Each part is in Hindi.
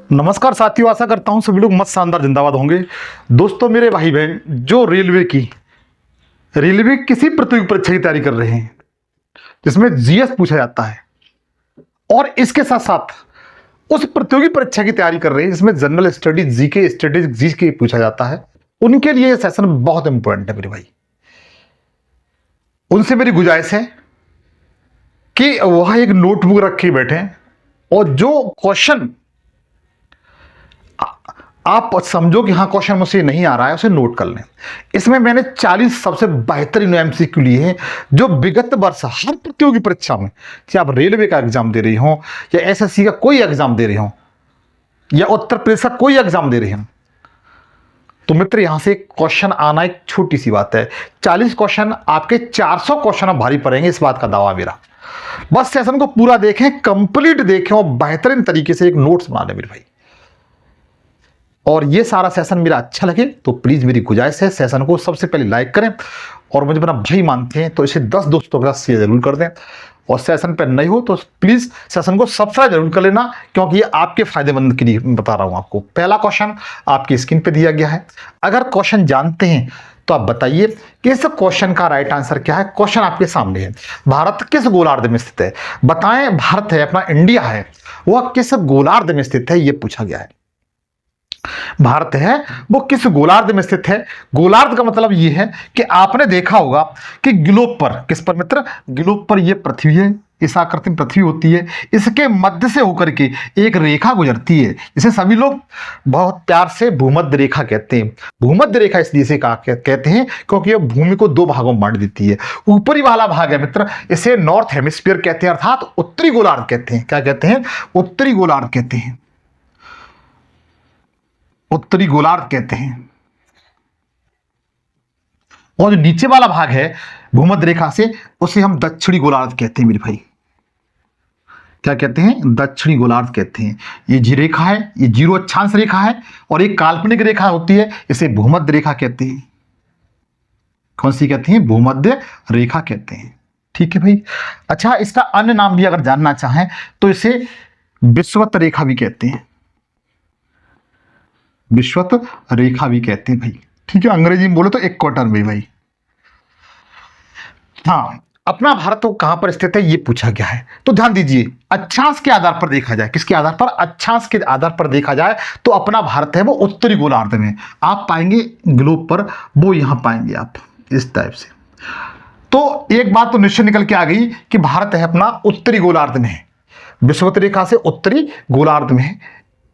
नमस्कार साथियों, आशा करता हूं सभी लोग मस्त शानदार जिंदाबाद होंगे। दोस्तों, मेरे भाई बहन जो रेलवे किसी प्रतियोगी परीक्षा की तैयारी कर रहे हैं जिसमें जीएस पूछा जाता है, और इसके साथ साथ उस प्रतियोगी परीक्षा की तैयारी कर रहे हैं जिसमें general studies, GK studies, GK पूछा जाता है, उनके लिए यह सेशन बहुत इंपॉर्टेंट है मेरे भाई। उनसे मेरी गुजारिश है कि वह एक नोटबुक रखे बैठे और जो क्वेश्चन आप समझो कि हाँ क्वेश्चन मुझसे नहीं आ रहा है, उसे नोट कर लें। इसमें मैंने 40 सबसे बेहतरीन एमसीक्यू लिए हैं जो विगत वर्ष हर प्रतियोगी परीक्षा में, चाहे आप रेलवे का एग्जाम दे रही हो या एसएससी का कोई एग्जाम दे रही हो या उत्तर प्रदेश का कोई एग्जाम दे रही हो, तो मित्र यहां से क्वेश्चन आना एक छोटी सी बात है। 40 क्वेश्चन आपके 400 क्वेश्चन अब भारी पड़ेंगे, इस बात का दावा मेरा। बस सेशन को पूरा देखें, कंप्लीट देखें और बेहतरीन तरीके से एक नोट्स बना लें मेरे भाई। और ये सारा सेशन मेरा अच्छा लगे तो प्लीज मेरी गुजारिश है, सेशन को सबसे पहले लाइक करें, और मुझे अपना भाई मानते हैं तो इसे 10 दोस्तों के साथ शेयर जरूर कर दें, और सेशन पर नहीं हो तो प्लीज सेशन को सब्सक्राइब जरूर कर लेना, क्योंकि ये आपके फायदेमंद के लिए बता रहा हूं आपको। पहला क्वेश्चन आपकी स्क्रीन पे दिया गया है। अगर क्वेश्चन जानते हैं तो आप बताइए कि इस क्वेश्चन का राइट आंसर क्या है। क्वेश्चन आपके सामने है, भारत किस गोलार्ध में स्थित है? बताएं, भारत है अपना इंडिया है, वह किस गोलार्ध में स्थित है, यह पूछा गया है। भारत है वो किस गोलार्ध में स्थित है? गोलार्ध का मतलब यह है कि आपने देखा होगा कि ग्लोब पर, किस पर मित्र? ग्लोब पर यह पृथ्वी है, इस आकृति में पृथ्वी होती है, इसके मध्य से होकर के एक रेखा गुजरती है, इसे सभी लोग बहुत प्यार से भूमध्य रेखा कहते हैं। भूमध्य रेखा इसलिए इसे कहते हैं क्योंकि यह भूमि को 2 भागों में बांट देती है। ऊपरी वाला भाग है मित्र, इसे नॉर्थ हेमिस्फीयर कहते हैं, अर्थात उत्तरी गोलार्ध कहते हैं। क्या कहते हैं? उत्तरी गोलार्ध कहते हैं, उत्तरी गोलार्ध कहते हैं। और जो नीचे वाला भाग है भूमध्य रेखा से, उसे हम दक्षिणी गोलार्ध कहते हैं मेरे भाई। क्या कहते हैं? दक्षिणी गोलार्ध कहते हैं। ये जी रेखा है, ये 0 अक्षांश रेखा है, और एक काल्पनिक रेखा होती है, इसे भूमध्य रेखा कहते हैं। कौन सी कहते हैं? भूमध्य रेखा कहते हैं। ठीक है भाई। अच्छा, इसका अन्य नाम भी अगर जानना चाहें तो इसे विषुवत रेखा भी कहते हैं, विषुवत रेखा भी कहते हैं भाई। ठीक है, अंग्रेजी में बोले तो इक्वेटर में भाई। हाँ, अपना भारत तो कहां पर स्थित है ये पूछा गया है, तो ध्यान दीजिए। अक्षांश के आधार पर देखा जाए, किसके आधार पर? अक्षांश के आधार पर देखा जाए तो अपना भारत है वो उत्तरी गोलार्ध में आप पाएंगे। ग्लोब पर वो यहां पाएंगे आप इस टाइप से। तो एक बात तो निश्चय निकल के आ गई कि भारत है अपना उत्तरी गोलार्ध में है, विषुवत रेखा से उत्तरी गोलार्ध में है।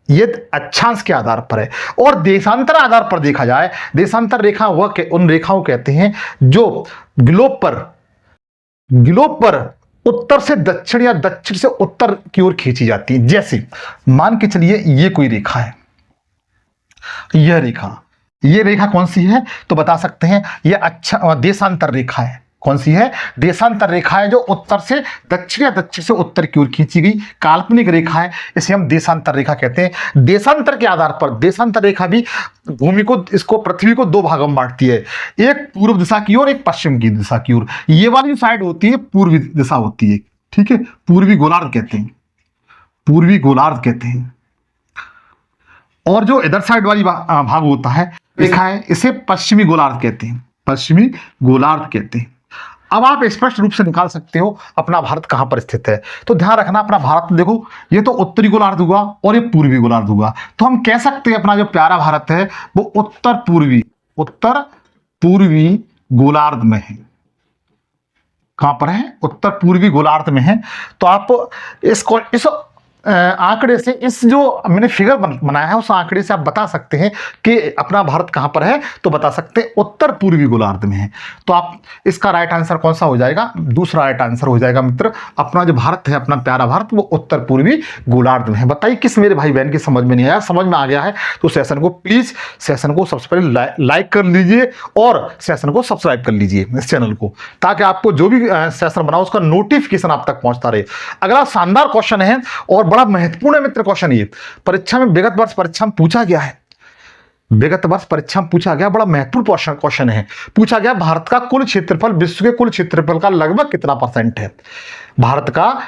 ये अक्षांश के आधार पर है। और देशांतर आधार पर देखा जाए, देशांतर रेखा वह उन रेखाओं कहते हैं जो ग्लोब पर उत्तर से दक्षिण या दक्षिण से उत्तर की ओर खींची जाती है। जैसे मान के चलिए ये कोई रेखा है, यह रेखा कौन सी है? तो बता सकते हैं यह देशांतर रेखा है। कौन सी है? देशांतर रेखा है, जो उत्तर से दक्षिण या दक्षिण से उत्तर की ओर खींची गई काल्पनिक रेखा है, इसे हम देशांतर रेखा कहते हैं। देशांतर के आधार पर देशांतर रेखा भी भूमि को, इसको पृथ्वी को 2 भागों में बांटती है, एक पूर्व दिशा की ओर, एक पश्चिम की दिशा की ओर। ये वाली साइड होती है पूर्वी दिशा होती है। ठीक है, पूर्वी गोलार्ध कहते हैं, पूर्वी गोलार्ध कहते हैं। और जो इधर साइड वाली भाग होता है रेखा है, इसे पश्चिमी गोलार्ध कहते हैं, पश्चिमी गोलार्ध कहते हैं। अब आप स्पष्ट रूप से निकाल सकते हो अपना भारत कहां पर स्थित है। तो ध्यान रखना, अपना भारत देखो, ये तो उत्तरी गोलार्ध हुआ और ये पूर्वी गोलार्ध हुआ, तो हम कह सकते हैं अपना जो प्यारा भारत है वो उत्तर पूर्वी गोलार्ध में है। कहां पर है? उत्तर पूर्वी गोलार्ध में है। तो आप इस आंकड़े से, इस जो मैंने फिगर बनाया है उस आंकड़े से आप बता सकते हैं कि अपना भारत कहां पर है। तो बता सकते हैं उत्तर पूर्वी गोलार्ध में है। तो आप इसका राइट आंसर कौन सा हो जाएगा? दूसरा राइट आंसर हो जाएगा मित्र, अपना जो भारत है, अपना प्यारा भारत, वो उत्तर पूर्वी गोलार्ध में है। बताइए किस मेरे भाई बहन की समझ में नहीं आया? समझ में आ गया है तो सेशन को प्लीज, सेशन को सबसे पहले लाइक कर लीजिए और सेशन को सब्सक्राइब कर लीजिए इस चैनल को, ताकि आपको जो भी सेशन बनाओ उसका नोटिफिकेशन आप तक पहुंचता रहे। अगला शानदार क्वेश्चन है और बड़ा महत्वपूर्ण है मित्र क्वेश्चन। ये परीक्षा में विगत वर्ष परीक्षा में पूछा गया है, विगत वर्ष परीक्षा में पूछा गया, बड़ा महत्वपूर्ण क्वेश्चन है। पूछा गया भारत का कुल क्षेत्रफल विश्व के कुल क्षेत्रफल का लगभग कितना % है? भारत का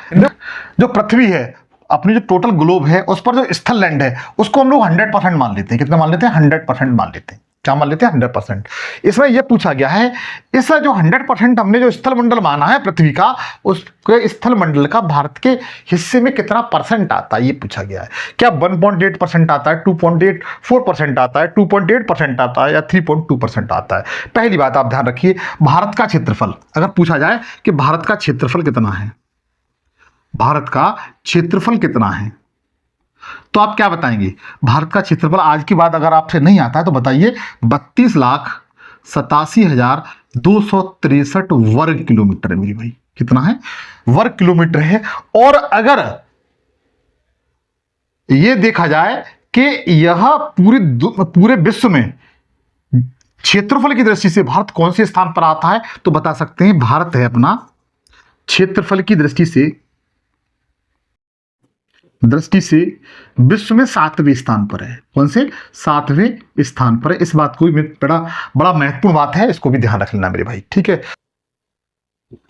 जो पृथ्वी है अपनी जो टोटल ग्लोब है उस पर जो स्थल लैंड है उसको हम लोग 100% मान लेते हैं। कितना मान लेते हैं? 100% मान लेते हैं। क्या मान लेते हैं? 100%। इसमें यह पूछा गया है, इस जो 100% हमने जो स्थल मंडल माना है पृथ्वी का, उसके स्थल मंडल का भारत के हिस्से में कितना परसेंट आता है, ये पूछा गया है। क्या 1.8% आता है, 2.84% आता है, 2.8% आता है, या 3.2% आता है? पहली बात आप ध्यान रखिए, भारत का क्षेत्रफल अगर पूछा जाए कि भारत का क्षेत्रफल कितना है, भारत का क्षेत्रफल कितना है, तो आप क्या बताएंगे? भारत का क्षेत्रफल आज की बात अगर आपसे नहीं आता है तो बताइए, 32,87,263 वर्ग किलोमीटर है मेरी भाई। कितना है? वर्ग किलोमीटर है। और अगर यह देखा जाए कि यह पूरे विश्व में क्षेत्रफल की दृष्टि से भारत कौन से स्थान पर आता है, तो बता सकते हैं भारत है अपना क्षेत्रफल की दृष्टि से विश्व में 7वें स्थान पर है। कौन से? 7वें स्थान पर है। इस बात को भी बड़ा महत्वपूर्ण बात है, इसको भी ध्यान रख लेना मेरे भाई, ठीक है।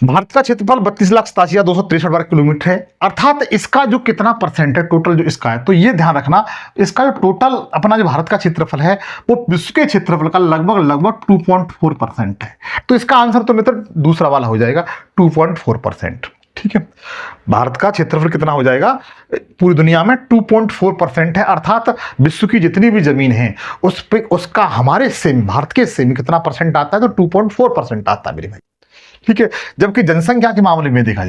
भारत का क्षेत्रफल 32,87,263 वर्ग किलोमीटर है, अर्थात इसका जो कितना परसेंट है टोटल जो इसका है, तो ये ध्यान रखना, इसका जो टोटल अपना जो भारत का क्षेत्रफल है वो विश्व के क्षेत्रफल का लगभग 2.4% है। तो इसका आंसर तो मित्र दूसरा वाला हो जाएगा, 2.4%। ठीक है, भारत का क्षेत्रफल कितना हो जाएगा पूरी दुनिया में? 2.4% है। अर्थात विश्व की जितनी भी जमीन है उस पे उसका हमारे हिस्से में, भारत के हिस्से में कितना परसेंट आता है? तो 2.4% आता है मेरे भाई, ठीक है। जबकि जनसंख्या के मामले में देखा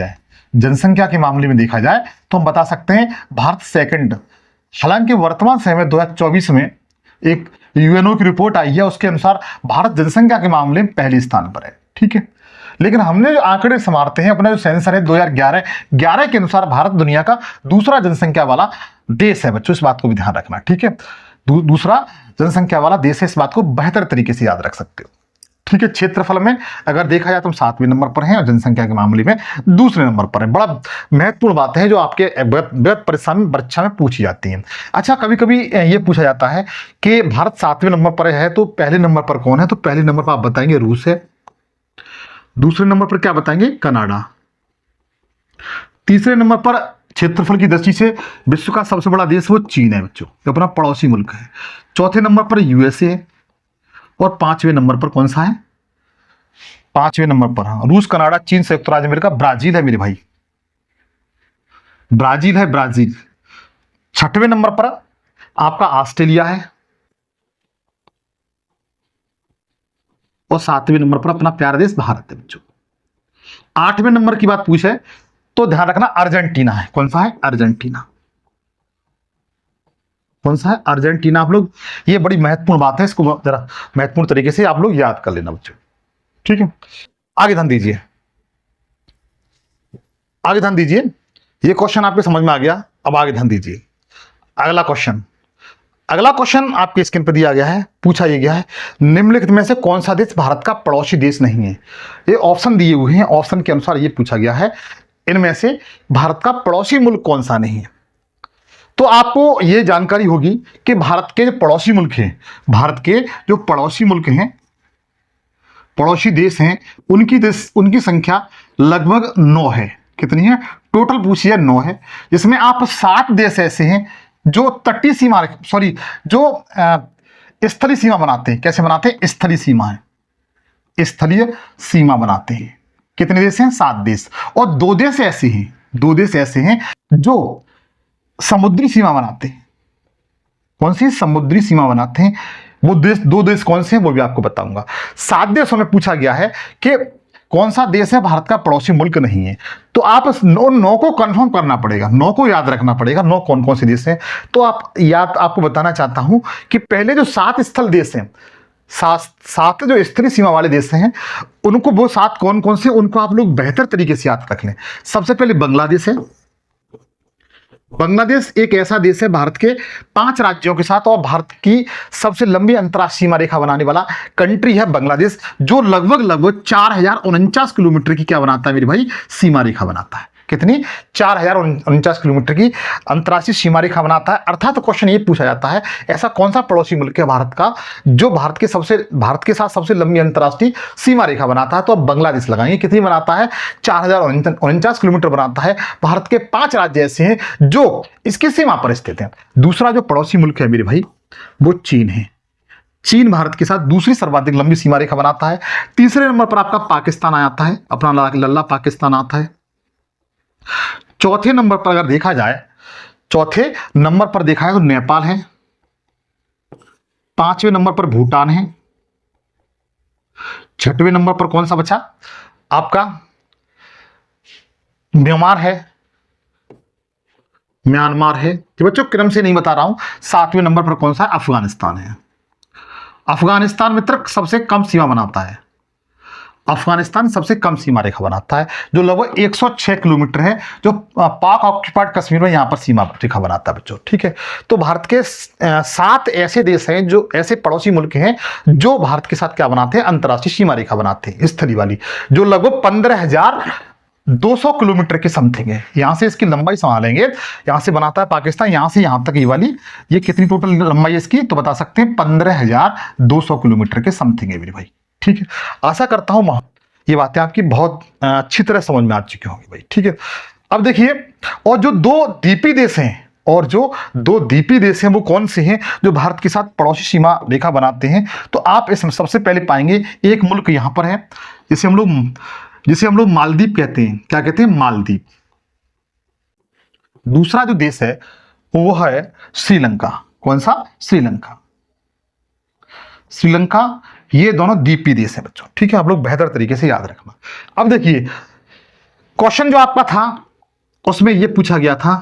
जाए, तो हम बता सकते हैं भारत सेकंड। हालांकि वर्तमान समय में 2024 में एक यूएनओ की रिपोर्ट आई है, उसके अनुसार भारत जनसंख्या के मामले में पहले स्थान पर है, ठीक है। लेकिन हमने जो आंकड़े संभालते हैं, अपना जो सेंसर है 2011 के अनुसार भारत दुनिया का दूसरा जनसंख्या वाला देश है बच्चों, इस बात को भी ध्यान रखना, ठीक है। दूसरा जनसंख्या वाला देश है, इस बात को बेहतर तरीके से याद रख सकते हो, ठीक है। क्षेत्रफल में अगर देखा जाए तो हम 7वें नंबर पर हैं और जनसंख्या के मामले में दूसरे नंबर पर है। बड़ा महत्वपूर्ण बात है जो आपके परीक्षा में पूछी जाती है। अच्छा, कभी कभी ये पूछा जाता है कि भारत 7वें नंबर पर है तो पहले नंबर पर कौन है? तो पहले नंबर पर आप बताएंगे रूस है, दूसरे नंबर पर क्या बताएंगे? कनाडा, तीसरे नंबर पर क्षेत्रफल की दृष्टि से विश्व का सबसे बड़ा देश वो चीन है बच्चों, जो अपना पड़ोसी मुल्क है। चौथे नंबर पर यूएसए, और 5वें नंबर पर कौन सा है? 5वें नंबर पर रूस, कनाडा, चीन, संयुक्त राज्य अमेरिका, ब्राजील है मेरे भाई, ब्राजील है, ब्राजील। 6वें नंबर पर आपका ऑस्ट्रेलिया है, और 7वें नंबर पर अपना प्यारा देश भारत है बच्चों। 8वें नंबर की बात पूछे तो ध्यान रखना अर्जेंटीना है। कौन सा है? अर्जेंटीना। कौन सा है? अर्जेंटीना। आप लोग, ये बड़ी महत्वपूर्ण बात है, इसको जरा महत्वपूर्ण तरीके से आप लोग याद कर लेना बच्चों, ठीक है। आगे ध्यान दीजिए, आगे ध्यान दीजिए, ये क्वेश्चन आपके समझ में आ गया। अब आगे ध्यान दीजिए, अगला क्वेश्चन आपके स्क्रीन पर दिया गया है। पूछा ये गया है, निम्नलिखित में से कौन सा देश भारत का पड़ोसी देश नहीं है? ये ऑप्शन दिए हुए हैं, ऑप्शन के अनुसार ये पूछा गया है, इनमें से भारत का पड़ोसी मुल्क कौन सा नहीं है? तो आपको ये जानकारी होगी कि भारत के जो पड़ोसी मुल्क हैं, भारत के जो पड़ोसी मुल्क हैं, पड़ोसी देश हैं, उनकी संख्या लगभग 9 है। कितनी है? टोटल पूछी है 9 है, जिसमें आप 7 देश ऐसे हैं जो तटीय सीमा, जो स्थलीय सीमा बनाते हैं। कैसे बनाते हैं? स्थलीय सीमा है, स्थलीय सीमा बनाते हैं। कितने देश हैं? 7 देश। और 2 देश ऐसे हैं जो समुद्री सीमा बनाते हैं। कौन सी? समुद्री सीमा बनाते हैं। वो देश, 2 देश कौन से हैं वो भी आपको बताऊंगा। 7 देशों में पूछा गया है कि कौन सा देश है भारत का पड़ोसी मुल्क नहीं है। तो आप 9 को कंफर्म करना पड़ेगा, 9 को याद रखना पड़ेगा, 9 कौन कौन से देश हैं। तो आपको बताना चाहता हूं कि पहले जो 7 स्थल देश हैं, 7 जो स्थलीय सीमा वाले देश हैं, उनको वो 7 कौन कौन से, उनको आप लोग बेहतर तरीके से याद रख लें। सबसे पहले बांग्लादेश है। बांग्लादेश एक ऐसा देश है भारत के 5 राज्यों के साथ, और भारत की सबसे लंबी अंतर्राष्ट्रीय सीमा रेखा बनाने वाला कंट्री है बांग्लादेश, जो लगभग 4049 किलोमीटर की क्या बनाता है मेरे भाई? सीमा रेखा बनाता है। कितनी? 4049 किलोमीटर की अंतर्राष्ट्रीय सीमा रेखा बनाता है। अर्थात क्वेश्चन ये पूछा जाता है, ऐसा कौन सा पड़ोसी मुल्क है भारत का जो भारत के साथ सबसे लंबी अंतर्राष्ट्रीय सीमा रेखा बनाता है? तो अब बांग्लादेश लगाएंगे। कितनी बनाता है? 4049 किलोमीटर बनाता है। भारत के 5 राज्य ऐसे हैं जो इसकी सीमा पर स्थित हैं। दूसरा जो पड़ोसी मुल्क है मेरे भाई वो चीन है। चीन भारत के साथ दूसरी सर्वाधिक लंबी सीमा रेखा बनाता है। तीसरे नंबर पर आपका पाकिस्तान आ जाता है, अपना लल्ला पाकिस्तान आता है। चौथे नंबर पर अगर देखा जाए, चौथे नंबर पर देखा है तो नेपाल है। 5वें नंबर पर भूटान है। 6वें नंबर पर कौन सा बचा? आपका म्यांमार है। म्यांमार है तो बच्चों क्रम से नहीं बता रहा हूं। 7वें नंबर पर कौन सा है? अफगानिस्तान है। अफगानिस्तान मित्र सबसे कम सीमा बनाता है। अफगानिस्तान सबसे कम सीमा रेखा बनाता है जो लगभग 106 किलोमीटर है, जो पाक ऑक्युपाइड कश्मीर में यहां पर सीमा रेखा बनाता है बच्चों। ठीक है, तो भारत के 7 ऐसे देश हैं जो ऐसे पड़ोसी मुल्क हैं जो भारत के साथ क्या बनाते हैं? अंतर्राष्ट्रीय सीमा रेखा बनाते हैं, स्थली वाली, जो लगभग 15,200 किलोमीटर के समथिंग है। यहां से इसकी लंबाई संभालेंगे, यहां से बनाता है पाकिस्तान, यहां से यहां तक ये वाली, ये कितनी टोटल लंबाई है इसकी? तो बता सकते हैं 15,200 किलोमीटर के समथिंग है मेरे भाई। ठीक है, आशा करता हूं ये बातें आपकी बहुत अच्छी तरह समझ में आ चुकी होंगी भाई। ठीक है, अब देखिए, और जो दो द्वीपी देश हैं वो कौन से हैं जो भारत के साथ पड़ोसी सीमा रेखा बनाते हैं? तो आप इसमें सबसे पहले पाएंगे एक मुल्क यहां पर है जिसे हम लोग मालदीव कहते हैं। क्या कहते हैं? मालदीव। दूसरा जो देश है वो है श्रीलंका। कौन सा? श्रीलंका। श्रीलंका, ये दोनों द्वीपीय देश हैं बच्चों। ठीक है, आप लोग बेहतर तरीके से याद रखना। अब देखिए, क्वेश्चन जो आपका था उसमें यह पूछा गया था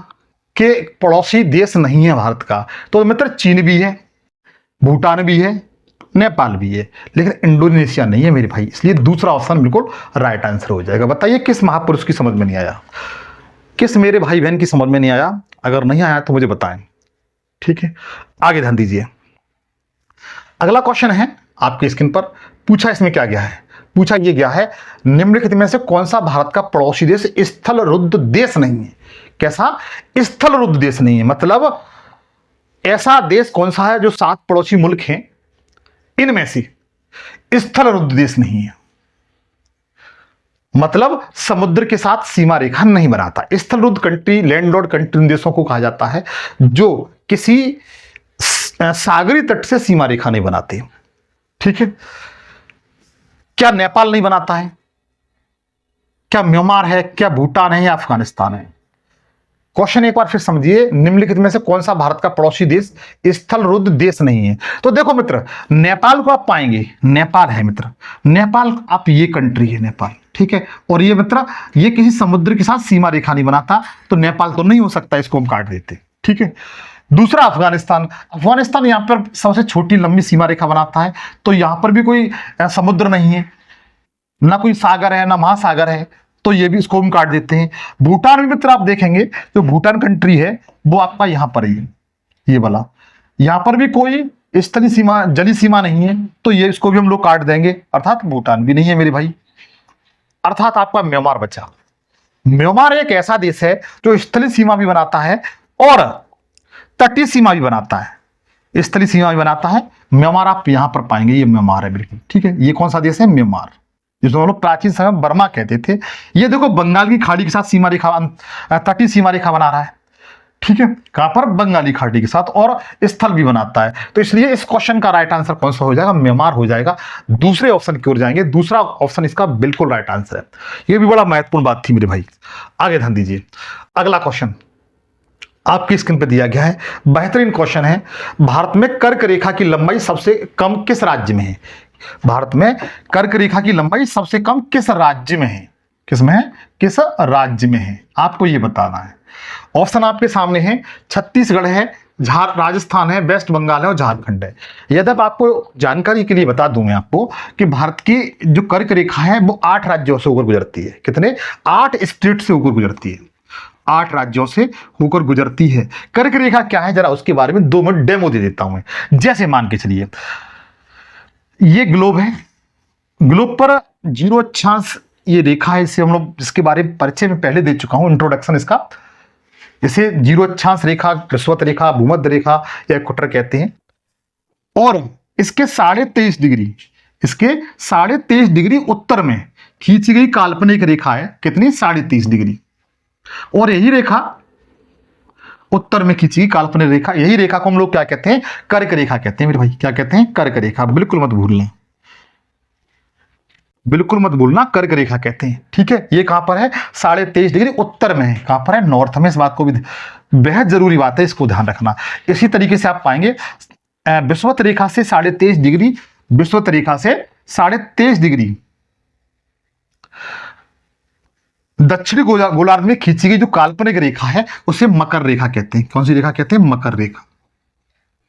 कि पड़ोसी देश नहीं है भारत का, तो मित्र चीन भी है, भूटान भी है, नेपाल भी है, लेकिन इंडोनेशिया नहीं है मेरे भाई। इसलिए दूसरा ऑप्शन बिल्कुल राइट आंसर हो जाएगा। बताइए किस महापुरुष की समझ में नहीं आया, किस मेरे भाई बहन की समझ में नहीं आया? अगर नहीं आया तो मुझे बताएं। ठीक है, आगे ध्यान दीजिए। अगला क्वेश्चन है आपके स्क्रीन पर, पूछा इसमें क्या गया है? पूछा यह गया है, निम्नलिखित में से कौन सा भारत का पड़ोसी देश स्थल रुद्ध देश नहीं है? कैसा? स्थल रुद्ध देश नहीं है, मतलब ऐसा देश कौन सा है जो 7 पड़ोसी मुल्क हैं इनमें से स्थल रुद्ध देश नहीं है, मतलब समुद्र के साथ सीमा रेखा नहीं बनाता। स्थल रुद्ध कंट्री, लैंडलॉर्ड कंट्री देशों को कहा जाता है जो किसी सागरी तट से सीमा रेखा नहीं बनाते। ठीक है, क्या नेपाल नहीं बनाता है? क्या म्यांमार है? क्या भूटान है या अफगानिस्तान है? क्वेश्चन एक बार फिर समझिए, निम्नलिखित में से कौन सा भारत का पड़ोसी देश स्थल रुद्ध देश नहीं है? तो देखो मित्र, नेपाल को आप पाएंगे, नेपाल है मित्र, नेपाल आप ये कंट्री है नेपाल। ठीक है, और ये मित्र ये किसी समुद्र के साथ सीमा रेखा नहीं बनाता, तो नेपाल तो नहीं हो सकता, इसको हम काट देते। ठीक है, दूसरा अफगानिस्तान, अफगानिस्तान यहां पर सबसे छोटी लंबी सीमा रेखा बनाता है, तो यहां पर भी कोई समुद्र नहीं है, ना कोई सागर है ना महासागर है, तो ये भी इसको हम काट देते हैं। भूटान में मित्र आप देखेंगे जो भूटान कंट्री है वो आपका यहां पर ही है, ये वाला, यहां पर भी कोई स्थलीय सीमा, जलीय सीमा नहीं है, तो ये इसको भी हम लोग काट देंगे, अर्थात भूटान भी नहीं है मेरे भाई। अर्थात आपका म्यांमार बचा। म्यांमार एक ऐसा देश है जो स्थलीय सीमा भी बनाता है और तटीय सीमा भी बनाता है, स्थलीय सीमा भी बनाता है। म्यांमार आप यहां पर पाएंगे, ये म्यांमार है बिल्कुल। ठीक है, ये कौन सा देश है? म्यांमार, जिसको हम लोग प्राचीन समय बर्मा कहते थे। ये देखो बंगाल की खाड़ी के साथ सीमा रेखा, तटीय सीमा रेखा बना रहा है। ठीक है, कहां पर? बंगाली खाड़ी के साथ, और स्थल भी बनाता है। तो इसलिए इस क्वेश्चन का राइट आंसर कौन सा हो जाएगा? म्यांमार हो जाएगा। दूसरे ऑप्शन की ओर जाएंगे, दूसरा ऑप्शन इसका बिल्कुल राइट आंसर है। यह भी बड़ा महत्वपूर्ण बात थी मेरे भाई। आगे ध्यान दीजिए, अगला क्वेश्चन आपकी स्क्रीन पर दिया गया है, बेहतरीन क्वेश्चन है। भारत में कर्क रेखा की लंबाई सबसे कम किस राज्य में है? भारत में कर्क रेखा की लंबाई सबसे कम किस राज्य में है? किसमें है? किस राज्य में है, आपको यह बताना है। ऑप्शन आपके सामने है, छत्तीसगढ़ है, राजस्थान है, वेस्ट बंगाल है और झारखंड है। यदि आपको जानकारी के लिए बता दूं मैं आपको कि भारत की जो कर्क रेखा है वो 8 राज्यों से होकर गुजरती है। कितने? 8 स्टेट से होकर गुजरती है, 8 राज्यों से होकर गुजरती है। कर्क रेखा क्या है, जरा उसके बारे में 2 मिनट डेमो दे देता हूं मैं। जैसे मान के चलिए ये ग्लोब है, ग्लोब पर 0 अक्षांश ये रेखा है, इसे हम लोग इसके बारे में परिचय में पहले दे चुका हूं, इंट्रोडक्शन इसका। इसे जीरो अक्षांश रेखा, विषुवत रेखा, भूमध्य रेखा या इक्वेटर कहते हैं। और इसके 23.5 डिग्री, इसके 23.5 डिग्री उत्तर में खींची गई काल्पनिक रेखा है। कितनी? 23.5 डिग्री। और यही रेखा उत्तर में खींची गई काल्पनिक रेखा, यही रेखा को हम लोग क्या कहते हैं? कर्क रेखा कहते हैं मेरे भाई। क्या कहते हैं? कर्क रेखा। बिल्कुल मत भूलना, बिल्कुल मत भूलना, कर्क रेखा कहते हैं। ठीक है, ये कहां पर है? 23.5 डिग्री उत्तर में है। कहां पर है? नॉर्थ में। इस बात को भी बेहद जरूरी बात है, इसको ध्यान रखना। इसी तरीके से आप पाएंगे विषुवत रेखा से 23.5 डिग्री, विषुवत रेखा से 23.5 डिग्री दक्षिणी गोलार्ध में खींची गई जो काल्पनिक रेखा है उसे मकर रेखा कहते हैं। कौन सी रेखा कहते हैं? मकर रेखा।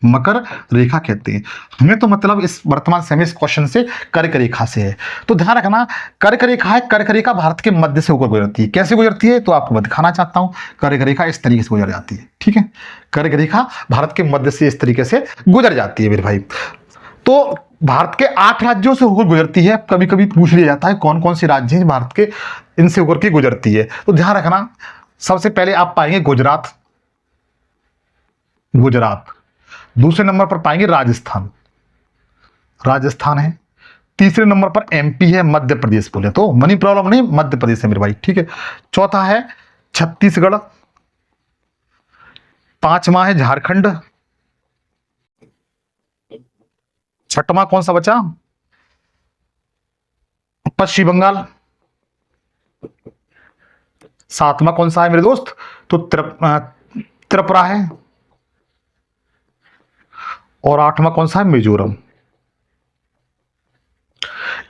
मकर रेखा कहते हैं। हमें तो मतलब इस वर्तमान समय इस क्वेश्चन से कर्क रेखा से है, तो ध्यान रखना कर्क रेखा है। कर्क रेखा भारत के मध्य से होकर गुजरती है। कैसे गुजरती है? तो आपको मैं दिखाना चाहता हूं। कर्क रेखा इस तरीके से गुजर जाती है। ठीक है, कर्क रेखा भारत के मध्य से इस तरीके से गुजर जाती है मेरे भाई। तो भारत के 8 राज्यों से होकर गुजरती है। कभी कभी पूछ लिया जाता है कौन कौन से राज्य हैं भारत के इनसे होकर के गुजरती है, तो ध्यान रखना। सबसे पहले आप पाएंगे गुजरात, गुजरात। दूसरे नंबर पर पाएंगे राजस्थान, राजस्थान है। तीसरे नंबर पर एमपी है, मध्य प्रदेश बोले तो मनी प्रॉब्लम नहीं, मध्य प्रदेश है मेरे भाई। ठीक है, चौथा है छत्तीसगढ़, पांचवा है झारखंड, छठवां कौन सा बचा? पश्चिम बंगाल। सातवां कौन सा है मेरे दोस्त? तो त्रिपुरा है। और आठवां कौन सा है? मिजोरम।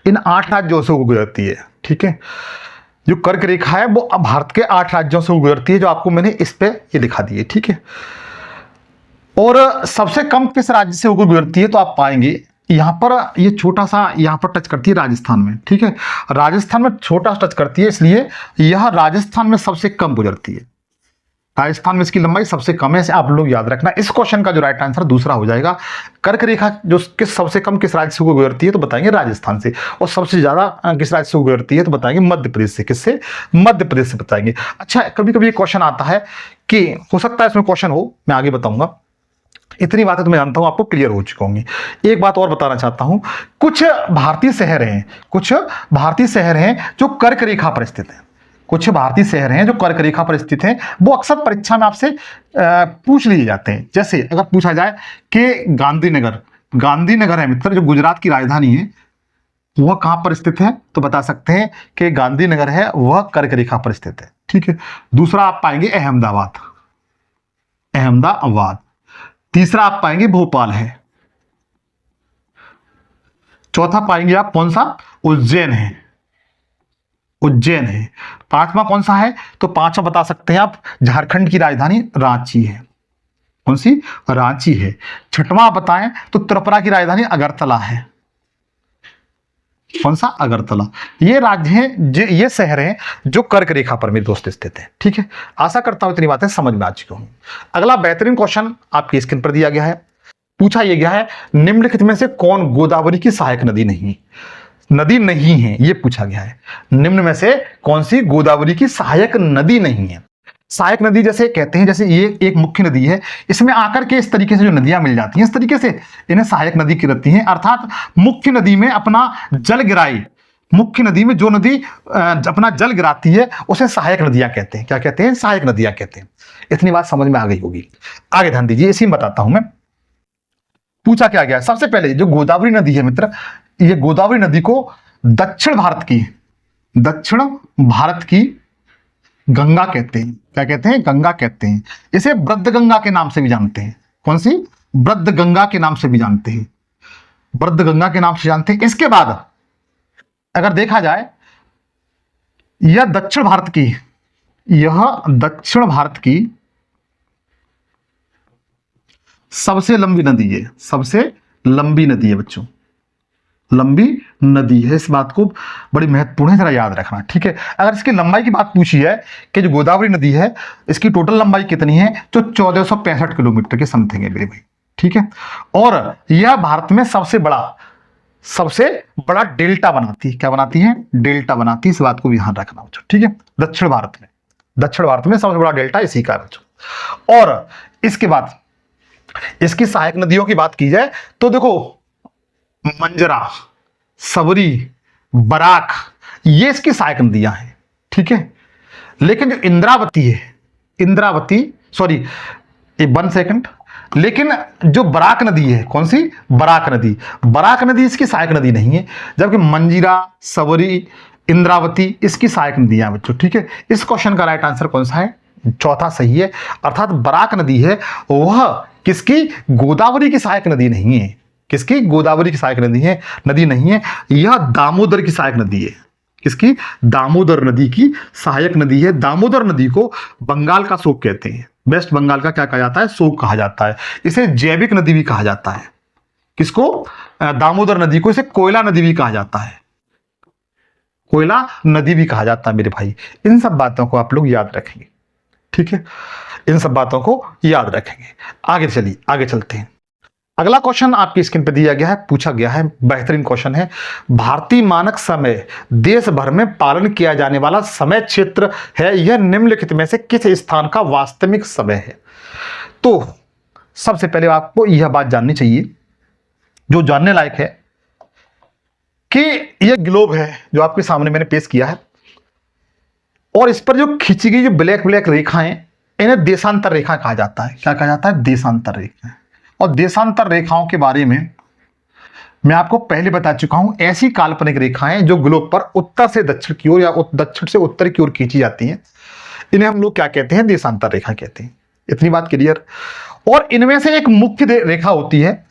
इन 8 राज्यों से गुजरती है। ठीक है, जो कर्क रेखा है वो भारत के 8 राज्यों से गुजरती है, जो आपको मैंने इस पे ये दिखा दी है। ठीक है, और सबसे कम किस राज्य से होकर गुजरती है? तो आप पाएंगे यहां पर ये छोटा सा यहां पर टच करती है राजस्थान में। ठीक है, राजस्थान में छोटा टच करती है, इसलिए यह राजस्थान में सबसे कम गुजरती है। राजस्थान में इसकी लंबाई सबसे कम है, इसे आप लोग याद रखना। इस क्वेश्चन का जो राइट आंसर दूसरा हो जाएगा। कर्क रेखा जो सबसे कम किस राज्य से गुजरती है? तो बताएंगे राजस्थान से। और सबसे ज्यादा किस राज्य से गुजरती है? तो बताएंगे मध्य प्रदेश से। किससे? मध्य प्रदेश से बताएंगे। अच्छा, कभी कभी क्वेश्चन आता है कि हो सकता है इसमें क्वेश्चन हो, मैं आगे बताऊंगा। इतनी बातें तो मैं जानता हूं आपको क्लियर हो चुकी होंगी। एक बात और बताना चाहता हूं, कुछ भारतीय शहर हैं, कुछ भारतीय शहर हैं जो कर्क रेखा पर स्थित हैं। कुछ भारतीय शहर हैं जो कर्क रेखा पर स्थित हैं, वो अक्सर परीक्षा में आपसे पूछ लिए जाते हैं। जैसे अगर पूछा जाए कि गांधीनगर, गांधीनगर है मित्र जो गुजरात की राजधानी है, वह कहां पर स्थित है? तो बता सकते हैं कि गांधीनगर है, वह कर्क रेखा पर स्थित है। ठीक है, दूसरा आप पाएंगे अहमदाबाद, अहमदाबाद। तीसरा आप पाएंगे भोपाल है। चौथा पाएंगे आप कौन सा? उज्जैन है, उज्जैन है। पांचवा कौन सा है? तो पांचवा बता सकते हैं आप, झारखंड की राजधानी रांची है। कौन सी? रांची है। छठवां बताएं तो त्रिपुरा की राजधानी अगरतला है। कौन सा? अगरतला। ये राज्य हैं, ये शहर हैं जो कर्क रेखा पर मेरे दोस्त स्थित है। ठीक है, आशा करता हूं इतनी बातें समझ में आ चुकी होंगी। अगला बेहतरीन क्वेश्चन आपकी स्क्रीन पर दिया गया है। पूछा यह गया है निम्नलिखित में से कौन गोदावरी की सहायक नदी नहीं है? यह पूछा गया है। निम्न में से कौन सी गोदावरी की सहायक नदी नहीं है? सहायक नदी जैसे कहते हैं, जैसे ये एक मुख्य नदी है, इसमें आकर के इस तरीके से जो नदियां मिल जाती हैं, इस तरीके से इन्हें सहायक नदी कहती हैं। अर्थात मुख्य नदी में अपना जल गिराई, मुख्य नदी में जो नदी अपना जल गिराती है उसे सहायक नदियां कहते हैं। क्या कहते हैं? सहायक नदियां कहते हैं। इतनी बात समझ में आ गई होगी। आगे ध्यान दीजिए, इसी में बताता हूं मैं। पूछा क्या गया? सबसे पहले जो गोदावरी नदी है मित्र, ये गोदावरी नदी को दक्षिण भारत की गंगा कहते हैं। क्या कहते हैं? गंगा कहते हैं। इसे वृद्ध गंगा के नाम से भी जानते हैं। कौन सी? वृद्ध गंगा के नाम से भी जानते हैं। वृद्ध गंगा के नाम से जानते हैं। इसके बाद अगर देखा जाए, यह दक्षिण भारत की सबसे लंबी नदी है। सबसे लंबी नदी है बच्चों, लंबी नदी है। इस बात को बड़ी महत्वपूर्ण है, जरा याद रखना। ठीक है, अगर इसकी लंबाई की बात पूछी है कि जो गोदावरी नदी है इसकी टोटल लंबाई कितनी है, तो 1465 किलोमीटर के समथिंग है मेरे भाई। ठीक है, और यह भारत में सबसे बड़ा सबसे बड़ा डेल्टा बनाती है। क्या बनाती है? डेल्टा बनाती है। इस बात को भी ध्यान रखना बच्चों, ठीक है। दक्षिण भारत में सबसे बड़ा डेल्टा इसी का है बच्चों। और इसके बाद इसकी सहायक नदियों की बात की जाए तो देखो, मंजरा, सबरी, बराक, ये इसकी सहायक नदियां हैं, ठीक है। लेकिन जो इंद्रावती सॉरी, 1 सेकंड, लेकिन जो बराक नदी है, कौन सी? बराक नदी इसकी सहायक नदी नहीं है, जबकि मंजीरा, सबरी, इंद्रावती इसकी सहायक नदियां हैं बच्चों, ठीक है। इस क्वेश्चन का राइट आंसर कौन सा है? चौथा सही है। अर्थात बराक नदी है वह किसकी? गोदावरी की सहायक नदी नहीं है। किसकी? गोदावरी की सहायक नदी नहीं है, यह दामोदर की सहायक नदी है। किसकी? दामोदर नदी की सहायक नदी है। दामोदर नदी को बंगाल का शोक कहते हैं। वेस्ट बंगाल का क्या कहा जाता है? शोक कहा जाता है। इसे जैविक नदी भी कहा जाता है। किसको? दामोदर नदी को। इसे कोयला नदी भी कहा जाता है। कोयला नदी भी कहा जाता है मेरे भाई। इन सब बातों को आप लोग याद रखेंगे, ठीक है। इन सब बातों को याद रखेंगे। आगे चलते हैं। अगला क्वेश्चन आपकी स्क्रीन पे दिया गया है, पूछा गया है, बेहतरीन क्वेश्चन है। भारतीय मानक समय देश भर में पालन किया जाने वाला समय क्षेत्र है, यह निम्नलिखित में से किस स्थान का वास्तविक समय है? तो सबसे पहले आपको यह बात जाननी चाहिए, जो जानने लायक है, कि यह ग्लोब है जो आपके सामने मैंने पेश किया है, और इस पर जो खींची गई जो ब्लैक रेखाएं, इन्हें देशांतर रेखा कहा जाता है। क्या कहा जाता है? देशांतर रेखा। और देशांतर रेखाओं के बारे में मैं आपको पहले बता चुका हूं। ऐसी काल्पनिक रेखाएं जो ग्लोब पर उत्तर से दक्षिण की ओर या दक्षिण से उत्तर की ओर खींची जाती हैं, इन्हें हम लोग क्या कहते हैं? देशांतर रेखा कहते हैं। इतनी बात क्लियर। और इनमें से एक मुख्य रेखा होती है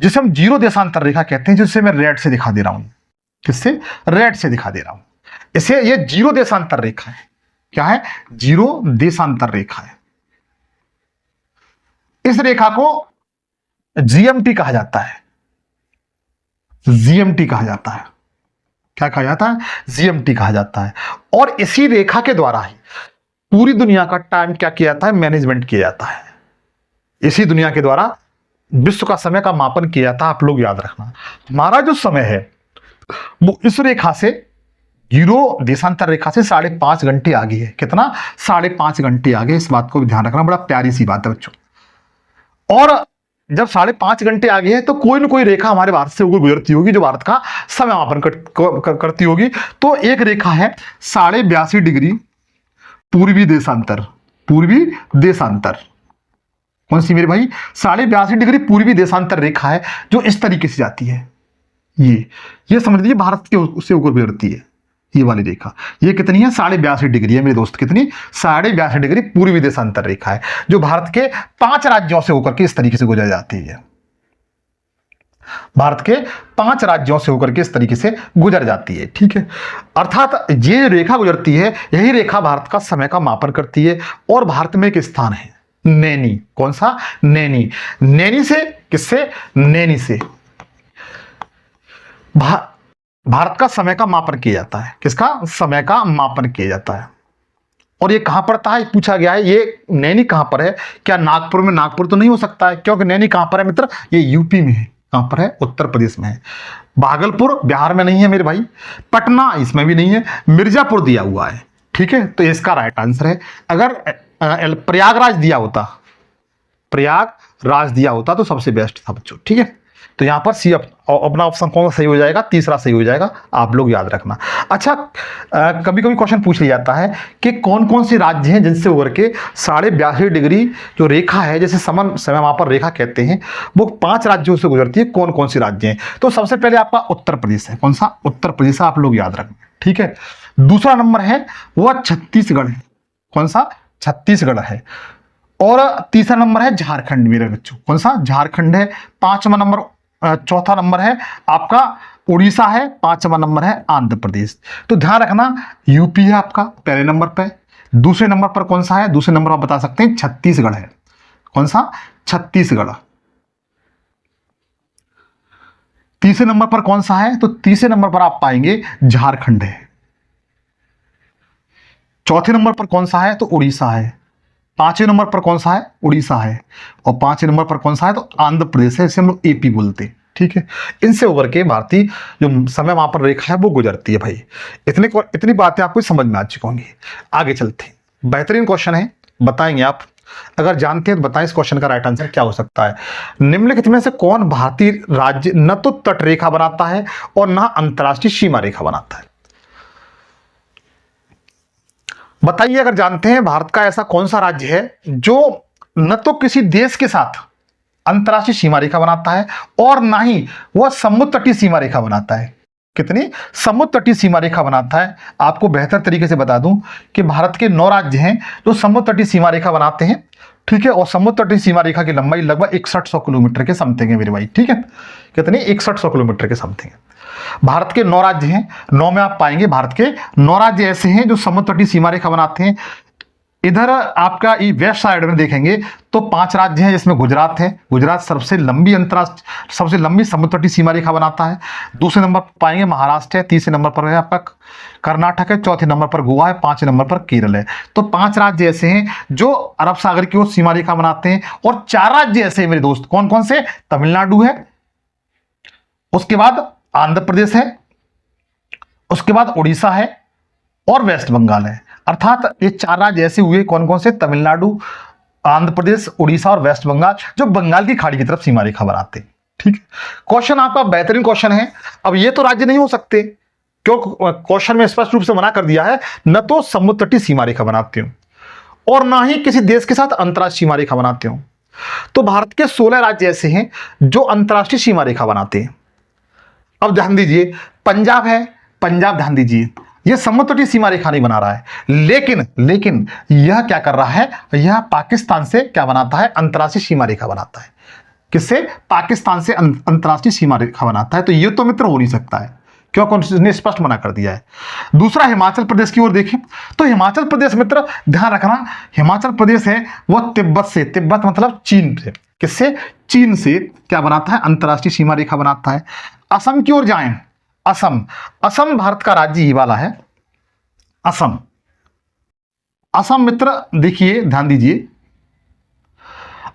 जिसे हम जीरो देशांतर रेखा कहते हैं, जिसे मैं रेड से दिखा दे रहा हूं। किससे? रेड से दिखा दे रहा हूं। इसे ये जीरो देशांतर रेखा है। क्या है? जीरो देशांतर रेखा है। इस रेखा को जीएमटी कहा जाता है। जीएमटी कहा जाता है। क्या कहा जाता है? जीएमटी कहा जाता है। और इसी रेखा के द्वारा ही पूरी दुनिया का टाइम क्या किया जाता है? मैनेजमेंट किया जाता है। इसी दुनिया के द्वारा विश्व का समय का मापन किया जाता है। आप लोग याद रखना, हमारा जो समय है वो इस रेखा से, जीरो देशांतर रेखा से 5.5 घंटे आगे है। कितना? 5.5 घंटे आगे। इस बात को भी ध्यान रखना, बड़ा प्यारी सी बात है बच्चों। और जब 5.5 घंटे आगे है तो कोई ना कोई रेखा हमारे भारत से ऊपर गुजरती होगी जो भारत का समय मापन करती होगी। तो एक रेखा है 82.5 डिग्री पूर्वी देशांतर। कौन सी मेरे भाई? 82.5 डिग्री पूर्वी देशांतर रेखा है, जो इस तरीके से जाती है। ये समझ लीजिए भारत के उससे ऊपर गुजरती है ये वाली रेखा। ये कितनी है? 82.5 डिग्री है मेरे दोस्त। कितनी? 82.5 डिग्री पूर्वी देशांतर रेखा है, जो भारत के 5 राज्यों से होकर के इस तरीके से गुजर जाती है। भारत के 5 राज्यों से होकर के इस तरीके से गुजर जाती है, ठीक है। अर्थात ये रेखा गुजरती है, यही रेखा भारत का समय का मापन करती है। और भारत में एक स्थान है नैनी। कौन सा? नैनी से, किससे? नैनी से भारत का समय का मापन किया जाता है। किसका? समय का मापन किया जाता है। और ये कहां पड़ता है? पूछा गया है। ये नैनी कहां पर है? क्या नागपुर में? नागपुर तो नहीं हो सकता है, क्योंकि नैनी कहां पर है मित्र? ये यूपी में है। कहां पर है? उत्तर प्रदेश में है। भागलपुर बिहार में नहीं है मेरे भाई। पटना इसमें भी नहीं है। मिर्जापुर दिया हुआ है, ठीक है। तो इसका राइट आंसर है। अगर प्रयागराज दिया होता तो सबसे बेस्ट था बच्चों, ठीक है। तो यहां पर सी अपना ऑप्शन कौन सा सही हो जाएगा? तीसरा सही हो जाएगा। आप लोग याद रखना। अच्छा, कभी कभी क्वेश्चन पूछ लिया जाता है कि कौन कौन से राज्य हैं जिनसे उभर के 82.5 डिग्री जो रेखा है, जैसे समय मापन रेखा कहते हैं, वो 5 राज्यों से गुजरती है। कौन कौन से राज्य हैं? तो सबसे पहले आपका उत्तर प्रदेश है। कौन सा? उत्तर प्रदेश। आप लोग याद रखना, ठीक है। दूसरा नंबर है वह छत्तीसगढ़ है। कौन सा? छत्तीसगढ़ है। और तीसरा नंबर है झारखंड मेरे बच्चों। कौन सा? झारखंड है। चौथा नंबर है आपका उड़ीसा है। 5वां नंबर है आंध्र प्रदेश। तो ध्यान रखना, यूपी है आपका पहले नंबर पे। दूसरे नंबर पर कौन सा है? दूसरे नंबर आप बता सकते हैं छत्तीसगढ़ है। कौन सा? छत्तीसगढ़। तीसरे नंबर पर कौन सा है? तो तीसरे नंबर पर आप पाएंगे झारखंड है। चौथे नंबर पर कौन सा है? तो उड़ीसा है। 5वें नंबर पर कौन सा है? उड़ीसा है। और 5वें नंबर पर कौन सा है? तो आंध्र प्रदेश है। इसे हम लोग एपी बोलते हैं, ठीक है, इनसे उभर के भारतीय जो समय वहां पर रेखा है वो गुजरती है भाई। इतनी बातें आपको समझ में आ चुकी होंगी। आगे चलते हैं, बेहतरीन क्वेश्चन है, बताएंगे आप, अगर जानते हैं तो बताएं इस क्वेश्चन का राइट आंसर क्या हो सकता है। निम्नलिखित में से कौन भारतीय राज्य न तो तट रेखा बनाता है और न अंतरराष्ट्रीय सीमा रेखा बनाता है? बताइए अगर जानते हैं, भारत का ऐसा कौन सा राज्य है जो न तो किसी देश के साथ अंतरराष्ट्रीय सीमा रेखा बनाता है और ना ही वह समुद्र तटीय सीमा रेखा बनाता है। कितनी? समुद्र तटीय सीमा रेखा बनाता है। आपको बेहतर तरीके से बता दूं कि भारत के 9 राज्य हैं जो समुद्र तटीय सीमा रेखा बनाते हैं, ठीक है, और समुद्र तटीय सीमा रेखा की लंबाई लगभग 6100 किलोमीटर के समथिंग है मेरे भाई, ठीक है, कितनी? 6100 किलोमीटर के समथिंग है। भारत के 9 राज्य हैं, 9 में आप पाएंगे भारत के 9 राज्य ऐसे हैं जो समुद्र तटीय सीमा रेखा बनाते हैं। इधर आपका वेस्ट साइड में देखेंगे तो 5 राज्य हैं जिसमें गुजरात है। गुजरात सबसे लंबी समुद्र तटीय सीमा रेखा बनाता है। दूसरे नंबर पर पाएंगे महाराष्ट्र है, तीसरे नंबर पर है आपका कर्नाटक है, चौथे नंबर पर गोवा है, 5वें नंबर पर केरल है। तो 5 राज्य ऐसे हैं जो अरब सागर की ओर सीमा रेखा बनाते हैं, और 4 राज्य ऐसे हैं मेरे दोस्त। कौन कौन से? तमिलनाडु है, उसके बाद आंध्र प्रदेश है, उसके बाद उड़ीसा है और वेस्ट बंगाल है। अर्थात ये 4 राज्य ऐसे हुए, कौन कौन से? तमिलनाडु, आंध्र प्रदेश, उड़ीसा और वेस्ट बंगाल, जो बंगाल की खाड़ी की तरफ सीमा रेखा बनाते हैं। ठीक है, क्वेश्चन आपका बेहतरीन क्वेश्चन है। अब ये तो राज्य नहीं हो सकते, क्यों? क्वेश्चन में स्पष्ट रूप से मना कर दिया है, न तो समुद्र तटीय सीमा रेखा बनाते हो और ना ही किसी देश के साथ अंतरराष्ट्रीय सीमा रेखा बनाते हो। तो भारत के 16 राज्य ऐसे हैं जो अंतरराष्ट्रीय सीमा रेखा बनाते हैं। अब ध्यान दीजिए, पंजाब है, पंजाब ध्यान दीजिए, यह समुद्र तटीय सीमा रेखा नहीं बना रहा है, लेकिन यह क्या कर रहा है? यह पाकिस्तान से क्या बनाता है? अंतरराष्ट्रीय सीमा रेखा बनाता है। किससे? पाकिस्तान से अंतरराष्ट्रीय सीमा रेखा बनाता है। तो यह तो मित्र हो नहीं सकता है, क्यों? कॉन्स्टिट्यूशन ने स्पष्ट मना कर दिया है। दूसरा, हिमाचल प्रदेश की ओर देखें तो हिमाचल प्रदेश मित्र ध्यान रखना, हिमाचल प्रदेश है वह तिब्बत से, तिब्बत मतलब चीन से, किससे? चीन से क्या बनाता है? अंतरराष्ट्रीय सीमा रेखा बनाता है। असम की ओर जाएं, असम भारत का राज्य ही वाला है। असम मित्र देखिए, ध्यान दीजिए,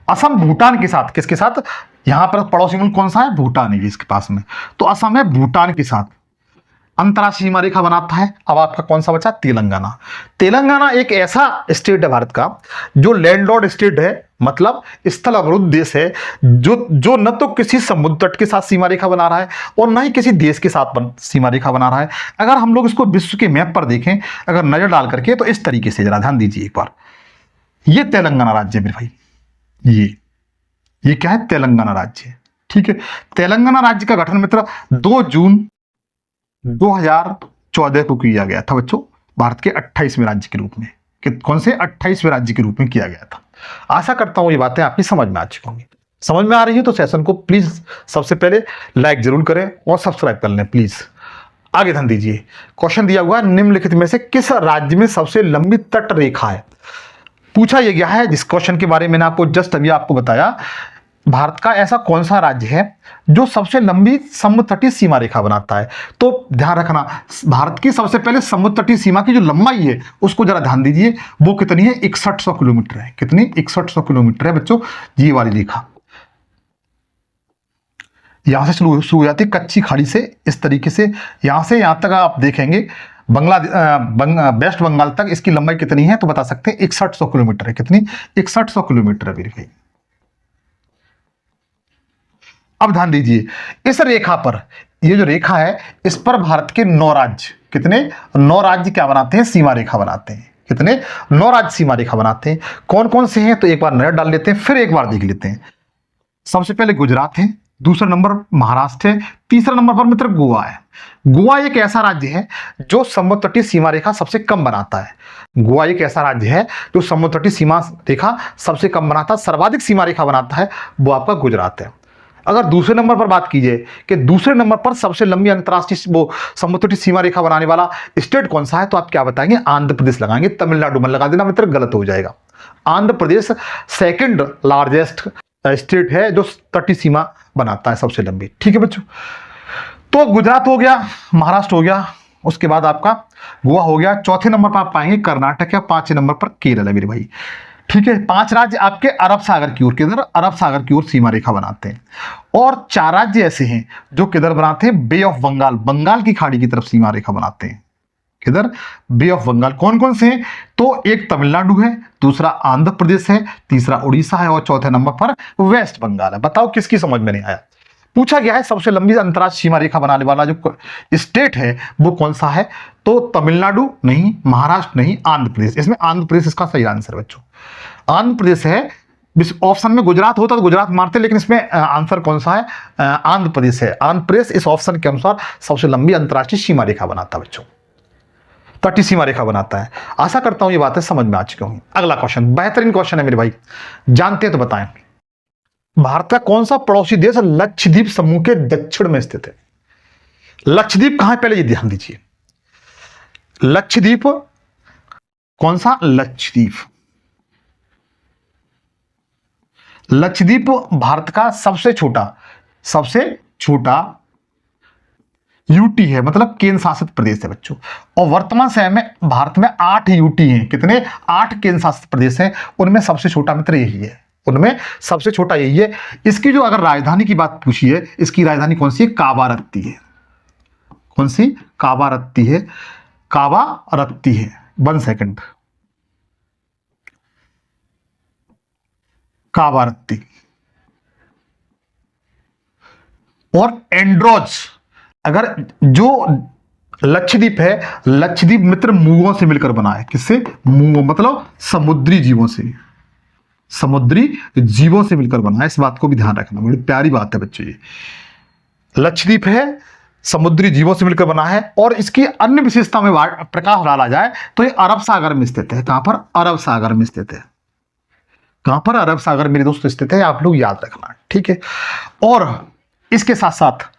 असम भूटान के साथ, किसके साथ? यहां पर पड़ोसी मुल्क कौन सा है? भूटान है इसके पास में। तो असम है भूटान के साथ अंतरराष्ट्रीय सीमा रेखा बनाता है। अब आपका कौन सा बचा? तेलंगाना। तेलंगाना एक ऐसा स्टेट है भारत का जो लैंडलॉर्ड स्टेट है, मतलब स्थल अवरुद्ध देश है, जो न तो किसी समुद्र तट के साथ सीमा रेखा बना रहा है और न ही किसी देश के साथ सीमा रेखा बना रहा है। अगर हम लोग इसको विश्व के मैप पर देखें, अगर नजर डाल करके, तो इस तरीके से जरा ध्यान दीजिए एक बार, ये तेलंगाना राज्य है मेरे भाई, ये क्या है? तेलंगाना राज्य। ठीक है, तेलंगाना राज्य का गठन मित्र 2 जून 2014 को किया गया था बच्चों, भारत के 28वें राज्य के रूप में। कौन से? 28वें राज्य के रूप में किया गया था। आशा करता हूं ये बातें आपकी समझ में आ चुकी होंगी। समझ में आ रही है तो सेशन को प्लीज सबसे पहले लाइक जरूर करें और सब्सक्राइब कर लें प्लीज। आगे ध्यान दीजिए, क्वेश्चन दिया हुआ, निम्नलिखित में से किस राज्य में सबसे लंबी तट रेखा है? पूछा यह गया है, जिस क्वेश्चन के बारे में मैंने आपको जस्ट अभी आपको बताया, भारत का ऐसा कौन सा राज्य है जो सबसे लंबी समुद्र तटीय सीमा रेखा बनाता है? तो ध्यान रखना, भारत की सबसे पहले समुद्र तटीय सीमा की जो लंबाई है उसको जरा ध्यान दीजिए, वो कितनी है? 6100 किलोमीटर है। कितनी? 6100 किलोमीटर है बच्चों, ये वाली रेखा यहां से शुरू हो जाती है कच्ची खाड़ी से, इस तरीके से यहां से यहां तक आप देखेंगे वेस्ट बंगाल तक इसकी लंबाई कितनी है? तो बता सकते हैं 6100 किलोमीटर है। कितनी? 6100 किलोमीटर है मेरे भाई। अब ध्यान दीजिए, इस रेखा पर, ये जो रेखा है, इस पर भारत के 9 राज्य, कितने? 9 राज्य क्या बनाते हैं? सीमा रेखा बनाते हैं। कितने? 9 राज्य सीमा रेखा बनाते हैं। कौन कौन से हैं? तो एक बार नजर डाल लेते हैं, फिर एक बार देख लेते हैं। सबसे पहले गुजरात है, दूसरा नंबर महाराष्ट्र है, तीसरा नंबर पर मित्र गोवा है। गोवा एक ऐसा राज्य है जो समुद्र तटीय सीमा रेखा सबसे कम बनाता है। गोवा एक ऐसा राज्य है जो समुद्र तटीय सीमा रेखा सबसे कम बनाता है, सर्वाधिक सीमा रेखा बनाता है, वो आपका गुजरात है। अगर दूसरे नंबर पर बात कीजिए कि दूसरे नंबर पर सबसे लंबी अंतरराष्ट्रीय वो समुद्र तटीय सीमा रेखा बनाने वाला स्टेट कौन सा है? तो आप क्या बताएंगे? आंध्र प्रदेश लगाएंगे। तमिलनाडु में लगा देना मित्र, गलत हो जाएगा। Andhra Pradesh second largest state है जो तटीय सीमा बनाता है सबसे लंबी। ठीक है बच्चों, तो गुजरात हो गया, महाराष्ट्र हो गया, उसके बाद आपका गोवा हो गया, चौथे नंबर पर आप पाएंगे कर्नाटक है, 5वें नंबर पर केरल है मेरे भाई। ठीक है, 5 राज्य आपके अरब सागर की ओर, किधर, अरब सागर की ओर सीमा रेखा बनाते हैं। और 4 राज्य ऐसे हैं जो किधर बनाते हैं, बे ऑफ बंगाल, बंगाल की खाड़ी की तरफ सीमा रेखा बनाते हैं। किधर, बे ऑफ बंगाल। कौन कौन से हैं, तो एक तमिलनाडु है, दूसरा आंध्र प्रदेश है, तीसरा उड़ीसा है और चौथे नंबर पर वेस्ट बंगाल है। बताओ किसकी समझ में नहीं आया। पूछा गया है सबसे लंबी अंतर्राष्ट्रीय सीमा रेखा बनाने वाला जो स्टेट है वो कौन सा है, तो तमिलनाडु नहीं, महाराष्ट्र नहीं, आंध्र प्रदेश। इसमें आंध्र प्रदेश इसका सही आंसर बच्चों, आंध्र प्रदेश है। ऑप्शन में गुजरात होता तो गुजरात मारते, लेकिन इसमें आंसर कौन सा है, आंध्र प्रदेश है। आंध्र प्रदेश इस ऑप्शन के अनुसार सबसे लंबी अंतर्राष्ट्रीय सीमा रेखा बनाता है बच्चों, तटीय सीमा रेखा बनाता है। आशा करता हूं ये बातें समझ में आ चुकी होंगी। अगला क्वेश्चन बेहतरीन क्वेश्चन है मेरे भाई, जानते हैं तो बताएं। भारत का कौन सा पड़ोसी देश लक्षद्वीप समूह के दक्षिण में स्थित है। लक्षद्वीप कहां है, पहले ये ध्यान दीजिए। लक्षद्वीप कौन सा, लक्षद्वीप, लक्षद्वीप भारत का सबसे छोटा यूटी है, मतलब केंद्र शासित प्रदेश है बच्चों। और वर्तमान समय में भारत में 8 यूटी हैं, कितने, 8 केंद्र शासित प्रदेश हैं, उनमें सबसे छोटा मित्र यही है, उनमें सबसे छोटा यही है। इसकी जो अगर राजधानी की बात पूछी है, इसकी राजधानी कौन सी है, कावारत्ती है। कौन सी, कावारत्ती है, कावारत्ती है। 1 सेकंड, कावारत्ती। और एंड्रोज, अगर जो लक्षद्वीप है, लक्षद्वीप मित्र मूंगों से मिलकर बना है। किससे, मूंगों मतलब समुद्री जीवों से, समुद्री जीवों से मिलकर बना है। इस बात को भी ध्यान रखना, बड़ी प्यारी बात है बच्चों। ये लक्षद्वीप है, समुद्री जीवों से मिलकर बना है। और इसकी अन्य विशेषता में प्रकाश डाला जाए तो ये अरब सागर में स्थित है। कहां पर, अरब सागर में स्थित है। कहां पर, अरब सागर मेरे दोस्तों स्थित है, आप लोग याद रखना, ठीक है। और इसके साथ साथ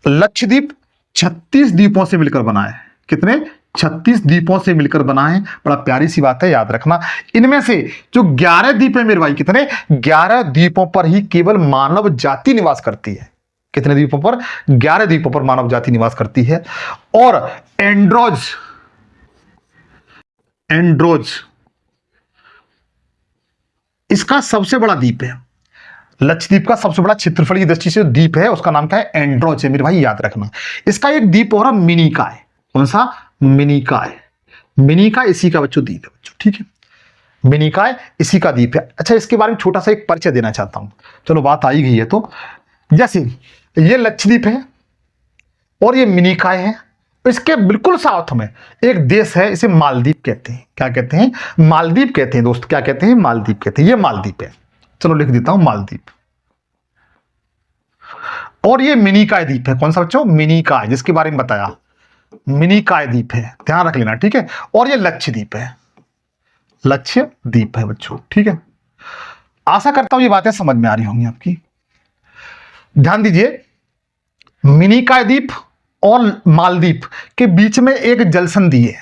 लक्षद्वीप 36 द्वीपों से मिलकर बना है। कितने, 36 द्वीपों से मिलकर बना है। बड़ा प्यारी सी बात है, याद रखना। इनमें से जो 11 द्वीप है मेरे भाई, कितने, 11 द्वीपों पर ही केवल मानव जाति निवास करती है। कितने द्वीपों पर, 11 द्वीपों पर मानव जाति निवास करती है। और एंड्रोज इसका सबसे बड़ा द्वीप है। लक्षद्वीप का सबसे बड़ा क्षेत्रफल की दृष्टि से द्वीप है, उसका नाम क्या है, एंड्रोज है मेरे भाई, याद रखना। इसका एक द्वीप और मिनिकॉय, कौन सा, मिनिकॉय। मिनिकॉय इसी का बच्चों द्वीप है बच्चों, ठीक है, मिनिकॉय इसी का द्वीप है। अच्छा, इसके बारे में छोटा सा एक परिचय देना चाहता हूं, चलो बात आई गई है तो। जैसे ये लक्षद्वीप है और ये मिनिकॉय है, इसके बिल्कुल साथ में एक देश है, इसे मालदीव कहते हैं। क्या कहते हैं, मालदीव कहते हैं दोस्त, क्या कहते हैं, मालदीव कहते हैं। ये मालदीव है, चलो लिख देता हूं मालदीव। और ये मिनिकॉय द्वीप है, कौन सा बच्चों, मिनिकॉय, जिसके बारे में बताया, मिनिकॉय द्वीप है, ध्यान रख लेना, ठीक है। और ये लक्षद्वीप है, लक्षद्वीप है बच्चों, ठीक है। आशा करता हूं ये बातें समझ में आ रही होंगी आपकी। ध्यान दीजिए, मिनिकॉय द्वीप और मालदीव के बीच में एक जलसंधि है।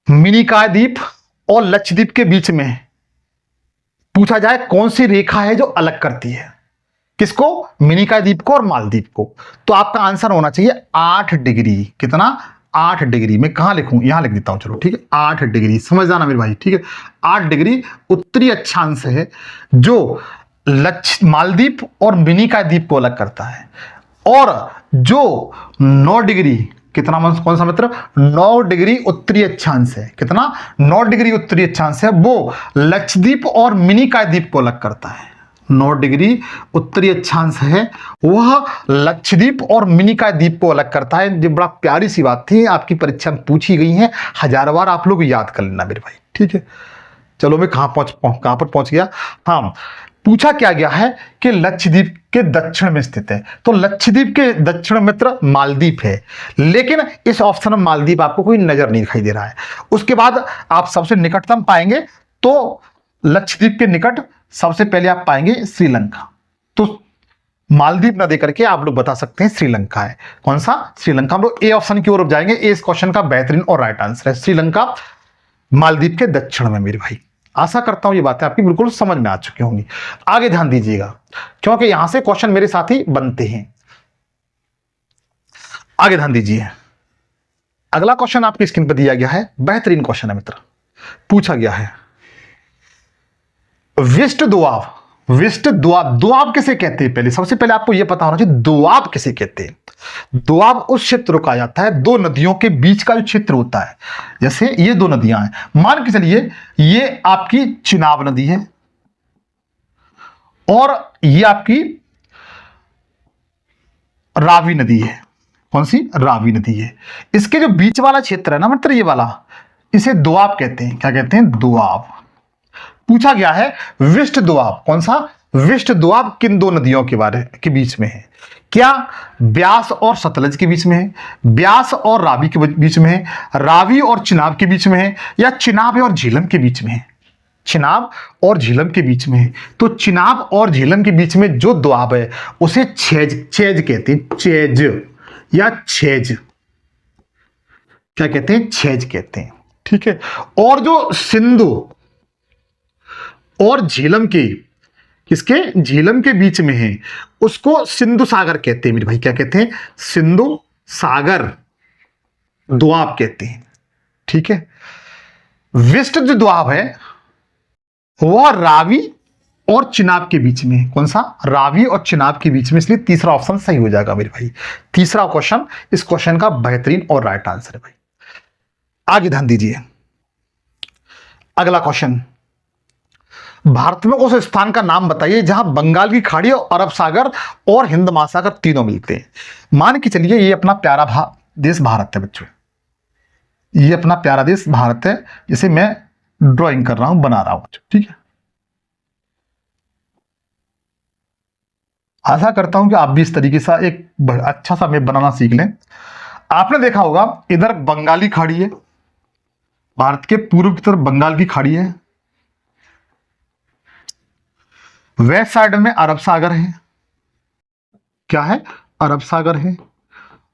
मिनिकॉय द्वीप और लक्षद्वीप के बीच में पूछा जाए कौन सी रेखा है जो अलग करती है, किसको, मिनिकॉय द्वीप को और मालदीव को, तो आपका आंसर होना चाहिए 8 डिग्री। कितना, 8 डिग्री। मैं कहां लिखूं, यहां लिख देता हूं, चलो ठीक है, 8 डिग्री, समझ जाना मेरे भाई, ठीक है। 8 डिग्री उत्तरी अक्षांश है जो मालदीव और मिनिकॉय द्वीप को अलग करता है। और जो 9 डिग्री, कितना, कौन सा मित्र, 9 डिग्री उत्तरी अक्षांश है। कितना, 9 डिग्री उत्तरी अक्षांश है, वो लक्षद्वीप और मिनिकॉय द्वीप को अलग करता है। 9 डिग्री उत्तरी अक्षांश है, वह लक्षद्वीप और मिनिकॉय द्वीप को अलग करता है। जो बड़ा प्यारी सी बात थी, आपकी परीक्षा में पूछी गई है, 1000 बार आप लोग याद कर लेना मेरे भाई, ठीक है। चलो मैं कहां पर पहुंच गया, हाँ, पूछा क्या गया है कि लक्षद्वीप के दक्षिण में स्थित है, तो लक्षद्वीप के दक्षिण मित्र मालदीव है, लेकिन इस ऑप्शन में मालदीव आपको कोई नजर नहीं दिखाई दे रहा है। उसके बाद आप सबसे निकटतम पाएंगे तो लक्षद्वीप के निकट सबसे पहले आप पाएंगे श्रीलंका, तो मालदीव न देकर के आप लोग बता सकते हैं श्रीलंका है। कौन सा, श्रीलंका। हम लोग ए ऑप्शन की ओर जाएंगे, ए इस क्वेश्चन का बेहतरीन और राइट आंसर है, श्रीलंका मालदीव के दक्षिण में मेरे भाई। आशा करता हूं ये बातें आपकी बिल्कुल समझ में आ चुकी होंगी। आगे ध्यान दीजिएगा, क्योंकि यहां से क्वेश्चन मेरे साथ ही बनते हैं। आगे ध्यान दीजिए, अगला क्वेश्चन आपकी स्क्रीन पर दिया गया है, बेहतरीन क्वेश्चन है मित्र। पूछा गया है। विष्ट दोआब, विष्ट दोआब, दोआब किसे कहते हैं? पहले सबसे पहले आपको यह पता होना चाहिए दोआब किसे कहते हैं। दोआब उस क्षेत्र को कहा जाता है, दो नदियों के बीच का जो क्षेत्र होता है, जैसे ये दो नदियां हैं, मान के चलिए ये आपकी चिनाब नदी है और ये आपकी रावी नदी है। कौन सी? रावी नदी है। इसके जो बीच वाला क्षेत्र है ना, मतलब ये वाला, इसे दोआब कहते हैं। क्या कहते हैं? दोआब। पूछा गया है विष्ट दोआब, कौन सा? विष्ट दोआब किन दो नदियों के बारे के बीच में है? क्या ब्यास और सतलज के बीच में है, ब्यास और रावी के बीच में है, रावी और चिनाब के बीच में है, या चिनाब और झेलम के बीच में है? चिनाब और झेलम के बीच में है। तो चिनाब और झेलम के बीच में जो दोआब है उसे छेज, छेज कहते हैं, छेज या छेज। क्या कहते हैं? छेज कहते हैं। ठीक है। और जो सिंधु और झेलम के, किसके? झेलम के बीच में है, उसको सिंधु सागर कहते हैं मेरे भाई। क्या कहते हैं? सिंधु सागर दोआब कहते हैं। ठीक है। विष्ट जो दोआब है वह रावी और चिनाब के बीच में है। कौन सा? रावी और चिनाब के बीच में, इसलिए तीसरा ऑप्शन सही हो जाएगा मेरे भाई। तीसरा क्वेश्चन इस क्वेश्चन का बेहतरीन और राइट आंसर है भाई। आगे ध्यान दीजिए। अगला क्वेश्चन, भारत में उस स्थान का नाम बताइए जहां बंगाल की खाड़ी और अरब सागर और हिंद महासागर तीनों मिलते हैं। मान के चलिए ये अपना प्यारा देश भारत है बच्चों, ये अपना प्यारा देश भारत है, जिसे मैं ड्राइंग कर रहा हूं, बना रहा हूं। ठीक है। आशा करता हूं कि आप भी इस तरीके से एक अच्छा सा मैप बनाना सीख लें। आपने देखा होगा इधर बंगाली खाड़ी है, भारत के पूर्व की तरफ बंगाल की खाड़ी है, वेस्ट साइड में अरब सागर है। क्या है? अरब सागर है।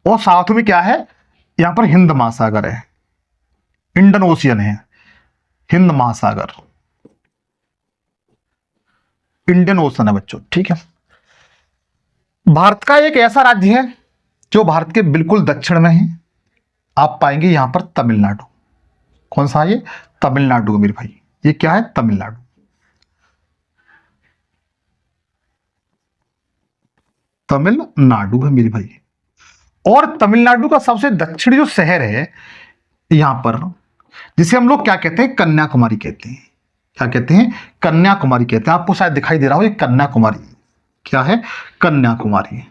और साउथ में क्या है? यहां पर हिंद महासागर है, इंडियन ओशियन है, हिंद महासागर, इंडियन ओशन है बच्चों। ठीक है। भारत का एक ऐसा राज्य है जो भारत के बिल्कुल दक्षिण में है, आप पाएंगे यहां पर तमिलनाडु। कौन सा? ये तमिलनाडु मेरे भाई। ये क्या है? तमिलनाडु। तमिलनाडु है मेरे भाई। और तमिलनाडु का सबसे दक्षिणी जो शहर है यहां पर, जिसे हम लोग क्या कहते हैं? कन्याकुमारी कहते हैं। क्या कहते हैं? कन्याकुमारी कहते हैं। आपको शायद दिखाई दे रहा हो ये कन्याकुमारी। क्या है? कन्याकुमारी।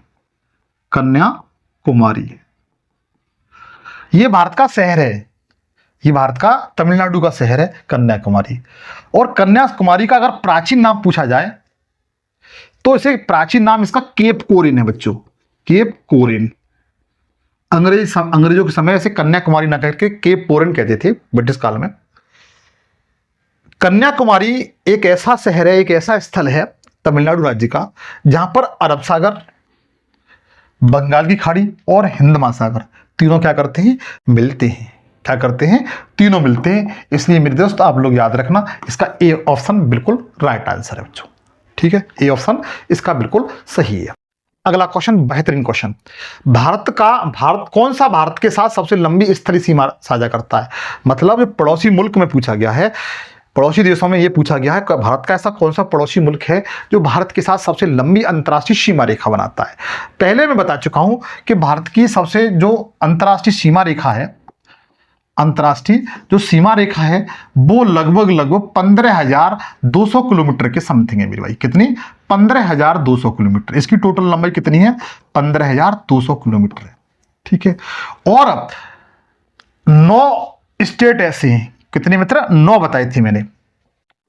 कन्याकुमारी ये भारत का शहर है, ये भारत का, तमिलनाडु का शहर है कन्याकुमारी। और कन्याकुमारी का अगर प्राचीन नाम पूछा जाए तो इसे प्राचीन नाम इसका केप कोरिन है बच्चों, केप कोरिन। अंग्रेजों के समय इसे कन्याकुमारी ना करके केप कोरिन कहते थे ब्रिटिश काल में। कन्याकुमारी एक ऐसा शहर है, एक ऐसा स्थल है तमिलनाडु राज्य का, जहां पर अरब सागर, बंगाल की खाड़ी और हिंद महासागर तीनों क्या करते हैं? मिलते हैं। क्या करते हैं? तीनों मिलते हैं। इसलिए मेरे दोस्त आप लोग याद रखना, इसका ए ऑप्शन बिल्कुल राइट आंसर है बच्चों। ठीक है। ए ऑप्शन इसका बिल्कुल सही है। अगला क्वेश्चन, बेहतरीन क्वेश्चन। भारत कौन सा भारत के साथ सबसे लंबी स्थलीय सीमा साझा करता है? मतलब पड़ोसी मुल्क में पूछा गया है, पड़ोसी देशों में यह पूछा गया है भारत का ऐसा कौन सा पड़ोसी मुल्क है जो भारत के साथ सबसे लंबी अंतर्राष्ट्रीय सीमा रेखा बनाता है। पहले मैं बता चुका हूं कि भारत की सबसे जो अंतर्राष्ट्रीय सीमा रेखा है, अंतर्राष्ट्रीय जो सीमा रेखा है वो लगभग 15,200 किलोमीटर के समथिंग है मेरी भाई। कितनी? 15,200 किलोमीटर। इसकी टोटल लंबाई कितनी है? 15,200 किलोमीटर है। ठीक है। और 9 स्टेट ऐसे हैं, कितने मित्र? 9 बताए थे मैंने,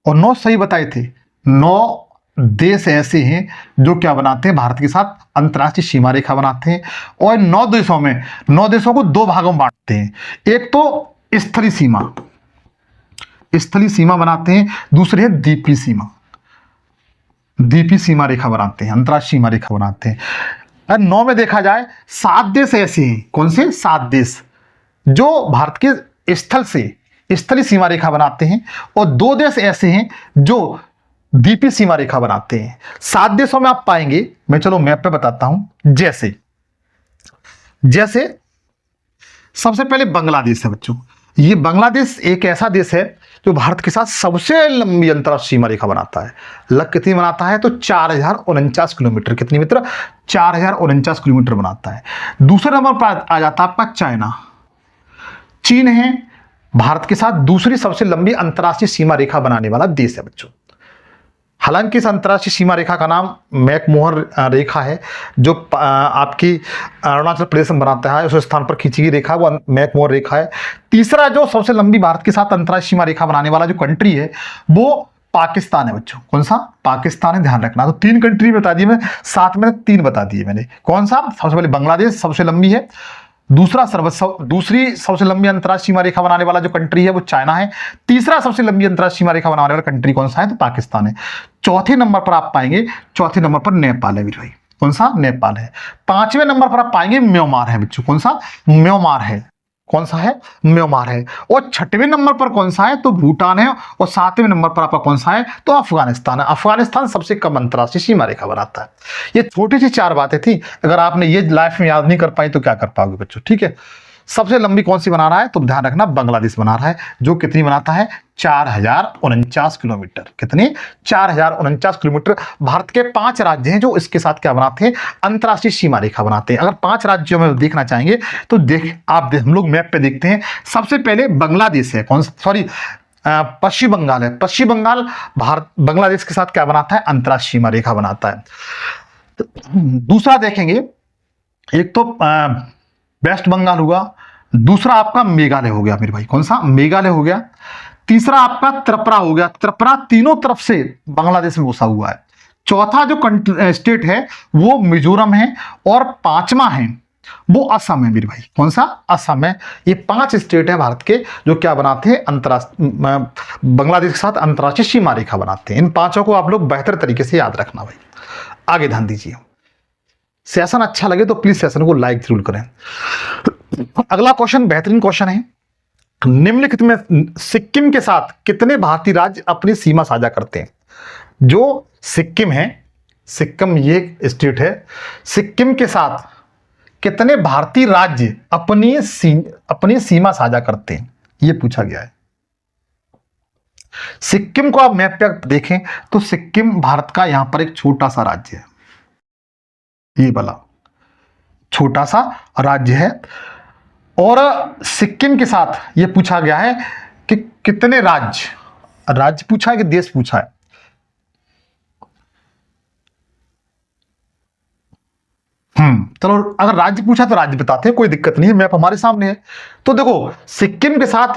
और 9 सही बताए थे। 9 देश ऐसे हैं जो क्या बनाते हैं? भारत के साथ अंतर्राष्ट्रीय सीमा रेखा बनाते हैं। और 9 देशों में, 9 देशों को 2 भागों में बांटते हैं। एक तो स्थलीय सीमा, स्थलीय सीमा बनाते हैं, दूसरी है द्वीपीय सीमा, द्वीपीय सीमा रेखा बनाते हैं, अंतर्राष्ट्रीय सीमा रेखा बनाते हैं। 9 में देखा जाए 7 देश ऐसे हैं। कौन से? 7 देश जो भारत के स्थल से स्थलीय सीमा रेखा बनाते हैं, और 2 देश ऐसे हैं जो द्वीपीय सीमा रेखा बनाते हैं। 7 देशों में आप पाएंगे, मैं चलो मैप पे बताता हूं। जैसे सबसे पहले बांग्लादेश है बच्चों। ये बांग्लादेश एक ऐसा देश है जो भारत के साथ सबसे लंबी अंतर्राष्ट्रीय सीमा रेखा बनाता है। लग कितनी बनाता है? तो 4049 किलोमीटर। कितनी मित्र? 4049 किलोमीटर बनाता है। दूसरे नंबर पर आ जाता है आपका चाइना। चीन है भारत के साथ दूसरी सबसे लंबी अंतर्राष्ट्रीय सीमा रेखा बनाने वाला देश है बच्चों। हालांकि इस अंतर्राष्ट्रीय सीमा रेखा का नाम मैकमोहन रेखा है, जो आपकी अरुणाचल प्रदेश में बनाता है, उस स्थान पर खींची गई रेखा वो मैकमोहन रेखा है। तीसरा जो सबसे लंबी भारत के साथ अंतर्राष्ट्रीय सीमा रेखा बनाने वाला जो कंट्री है वो पाकिस्तान है बच्चों। कौन सा? पाकिस्तान है, ध्यान रखना। तो 3 कंट्री बता दी मैं, साथ में 3 बता दिए मैंने। कौन सा? सबसे पहले बांग्लादेश सबसे लंबी है। दूसरी सबसे लंबी अंतर्राष्ट्रीय सीमा रेखा बनाने वाला जो कंट्री है वो चाइना है। तीसरा सबसे लंबी अंतर्राष्ट्रीय सीमा रेखा बनाने वाला कंट्री कौन सा है? तो पाकिस्तान है। चौथे नंबर पर आप पाएंगे, चौथे नंबर पर नेपाल है भाई। कौन सा? नेपाल है। 5वें नंबर पर आप पाएंगे म्यांमार है बच्चों। कौन सा? म्यांमार है। कौन सा है? म्यांमार है। और 6वें नंबर पर कौन सा है? तो भूटान है। और 7वें नंबर पर आपका कौन सा है? तो अफगानिस्तान है। अफगानिस्तान सबसे कम अंतर्राष्ट्रीय सीमा रेखा बनाता है। ये छोटी सी 4 बातें थी, अगर आपने ये लाइफ में याद नहीं कर पाई तो क्या कर पाओगे बच्चों, ठीक है। सबसे लंबी कौन सी बना रहा है? तो ध्यान रखना बांग्लादेश बना रहा है, जो कितनी बनाता है? 4049 किलोमीटर। कितनी? 4049 किलोमीटर। भारत के 5 राज्य हैं जो इसके साथ क्या बनाते हैं? अंतर्राष्ट्रीय सीमा रेखा बनाते हैं। अगर 5 राज्यों में देखना चाहेंगे तो हम लोग मैप पे देखते हैं। सबसे पहले बांग्लादेश है। पश्चिम बंगाल है। पश्चिम बंगाल बांग्लादेश के साथ क्या बनाता है? अंतर्राष्ट्रीय सीमा रेखा बनाता है। दूसरा देखेंगे, एक तो वेस्ट बंगाल हुआ, दूसरा आपका मेघालय हो गया मेरे भाई। कौन सा? मेघालय हो गया। तीसरा आपका त्रिपुरा हो गया। त्रिपुरा तीनों तरफ से बांग्लादेश में घुसा हुआ है। चौथा जो स्टेट है वो मिजोरम है। और 5वां है वो असम है मेरे भाई। कौन सा? असम है। ये 5 स्टेट है भारत के जो क्या बनाते हैं? बांग्लादेश के साथ अंतर्राष्ट्रीय सीमा रेखा बनाते हैं। इन 5 को आप लोग बेहतर तरीके से याद रखना भाई। आगे ध्यान दीजिए। सेशन अच्छा लगे तो प्लीज सेशन को लाइक जरूर करें। अगला क्वेश्चन बेहतरीन क्वेश्चन है। निम्नलिखित में सिक्किम के साथ कितने भारतीय राज्य अपनी सीमा साझा करते हैं? जो सिक्किम है, सिक्किम ये स्टेट है, सिक्किम के साथ कितने भारतीय राज्य अपनी सीमा साझा करते हैं? ये पूछा गया है। सिक्किम को आप मैप पे देखें तो सिक्किम भारत का यहां पर एक छोटा सा राज्य है। ये वाला छोटा सा राज्य है। और सिक्किम के साथ ये पूछा गया है कि कितने राज्य पूछा है कि देश पूछा है? चलो अगर राज्य पूछा तो राज्य बताते हैं, कोई दिक्कत नहीं है, मैप हमारे सामने है। तो देखो सिक्किम के साथ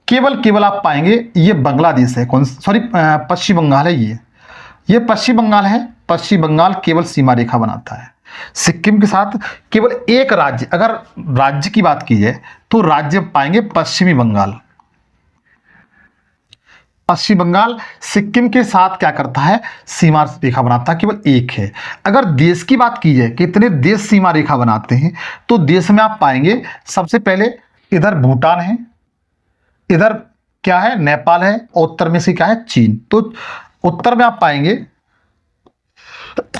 केवल आप पाएंगे ये बांग्लादेश है। पश्चिम बंगाल है। ये पश्चिम बंगाल है। पश्चिम बंगाल केवल सीमा रेखा बनाता है। सिक्किम के साथ केवल एक राज्य, अगर राज्य की बात की जाए तो राज्य पाएंगे पश्चिमी बंगाल। पश्चिम बंगाल सिक्किम के साथ क्या करता है? सीमा रेखा बनाता है, केवल एक है। अगर देश की बात की जाए कितने देश सीमा रेखा बनाते हैं तो देश में आप पाएंगे सबसे पहले इधर भूटान है, इधर क्या है? नेपाल है, और उत्तर में से क्या है? चीन। तो उत्तर में आप पाएंगे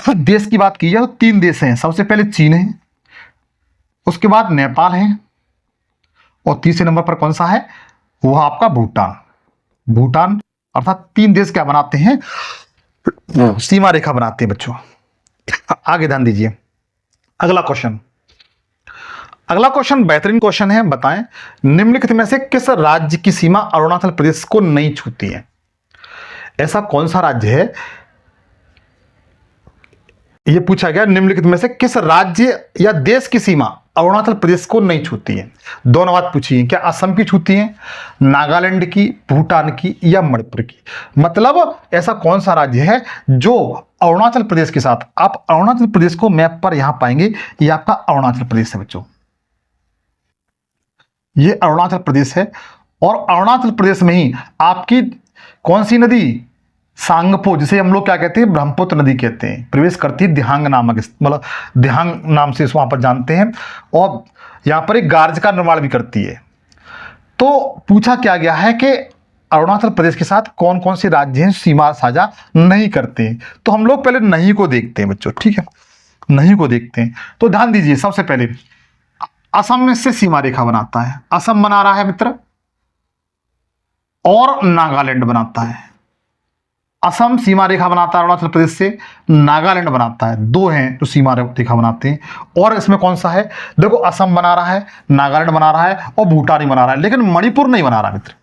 देश की बात की जाए तो 3 देश हैं। सबसे पहले चीन है, उसके बाद नेपाल है, और तीसरे नंबर पर कौन सा है? वो आपका भूटान। अर्थात 3 देश क्या बनाते हैं? सीमा रेखा बनाते हैं बच्चों। आगे ध्यान दीजिए। अगला क्वेश्चन बेहतरीन क्वेश्चन है। बताएं निम्नलिखित में से किस राज्य की सीमा अरुणाचल प्रदेश को नहीं छूती है? ऐसा कौन सा राज्य है? यह पूछा गया निम्नलिखित में से किस राज्य या देश की सीमा अरुणाचल प्रदेश को नहीं छूती है? दोनों बात पूछी है, क्या असम की छूती है, नागालैंड की, भूटान की, या मणिपुर की? मतलब ऐसा कौन सा राज्य है जो अरुणाचल प्रदेश के साथ, आप अरुणाचल प्रदेश को मैप पर यहां पाएंगे, ये आपका अरुणाचल प्रदेश है बच्चों। ये अरुणाचल प्रदेश है। और अरुणाचल प्रदेश में ही आपकी कौन सी नदी? सांगपो, जिसे हम लोग क्या कहते हैं? ब्रह्मपुत्र नदी कहते हैं, प्रवेश करती है दिहांग नामक, मतलब दिहांग नाम से वहां पर जानते हैं। और यहां पर एक गार्ज का निर्माण भी करती है। तो पूछा क्या गया है कि अरुणाचल प्रदेश के साथ कौन कौन से राज्य हैं सीमा साझा नहीं करते हैं? तो हम लोग पहले नहीं को देखते हैं बच्चों, ठीक है, नहीं को देखते हैं। तो ध्यान दीजिए, सबसे पहले असम में से सीमा रेखा बनाता है। असम बना रहा है मित्र, और नागालैंड बनाता है। असम सीमा रेखा बनाता है अरुणाचल प्रदेश से, नागालैंड बनाता है। दो हैं जो सीमा रेखा बनाते हैं। और इसमें कौन सा है, देखो असम बना रहा है, नागालैंड बना रहा है और भूटान ही बना रहा है, लेकिन मणिपुर नहीं बना रहा मित्र।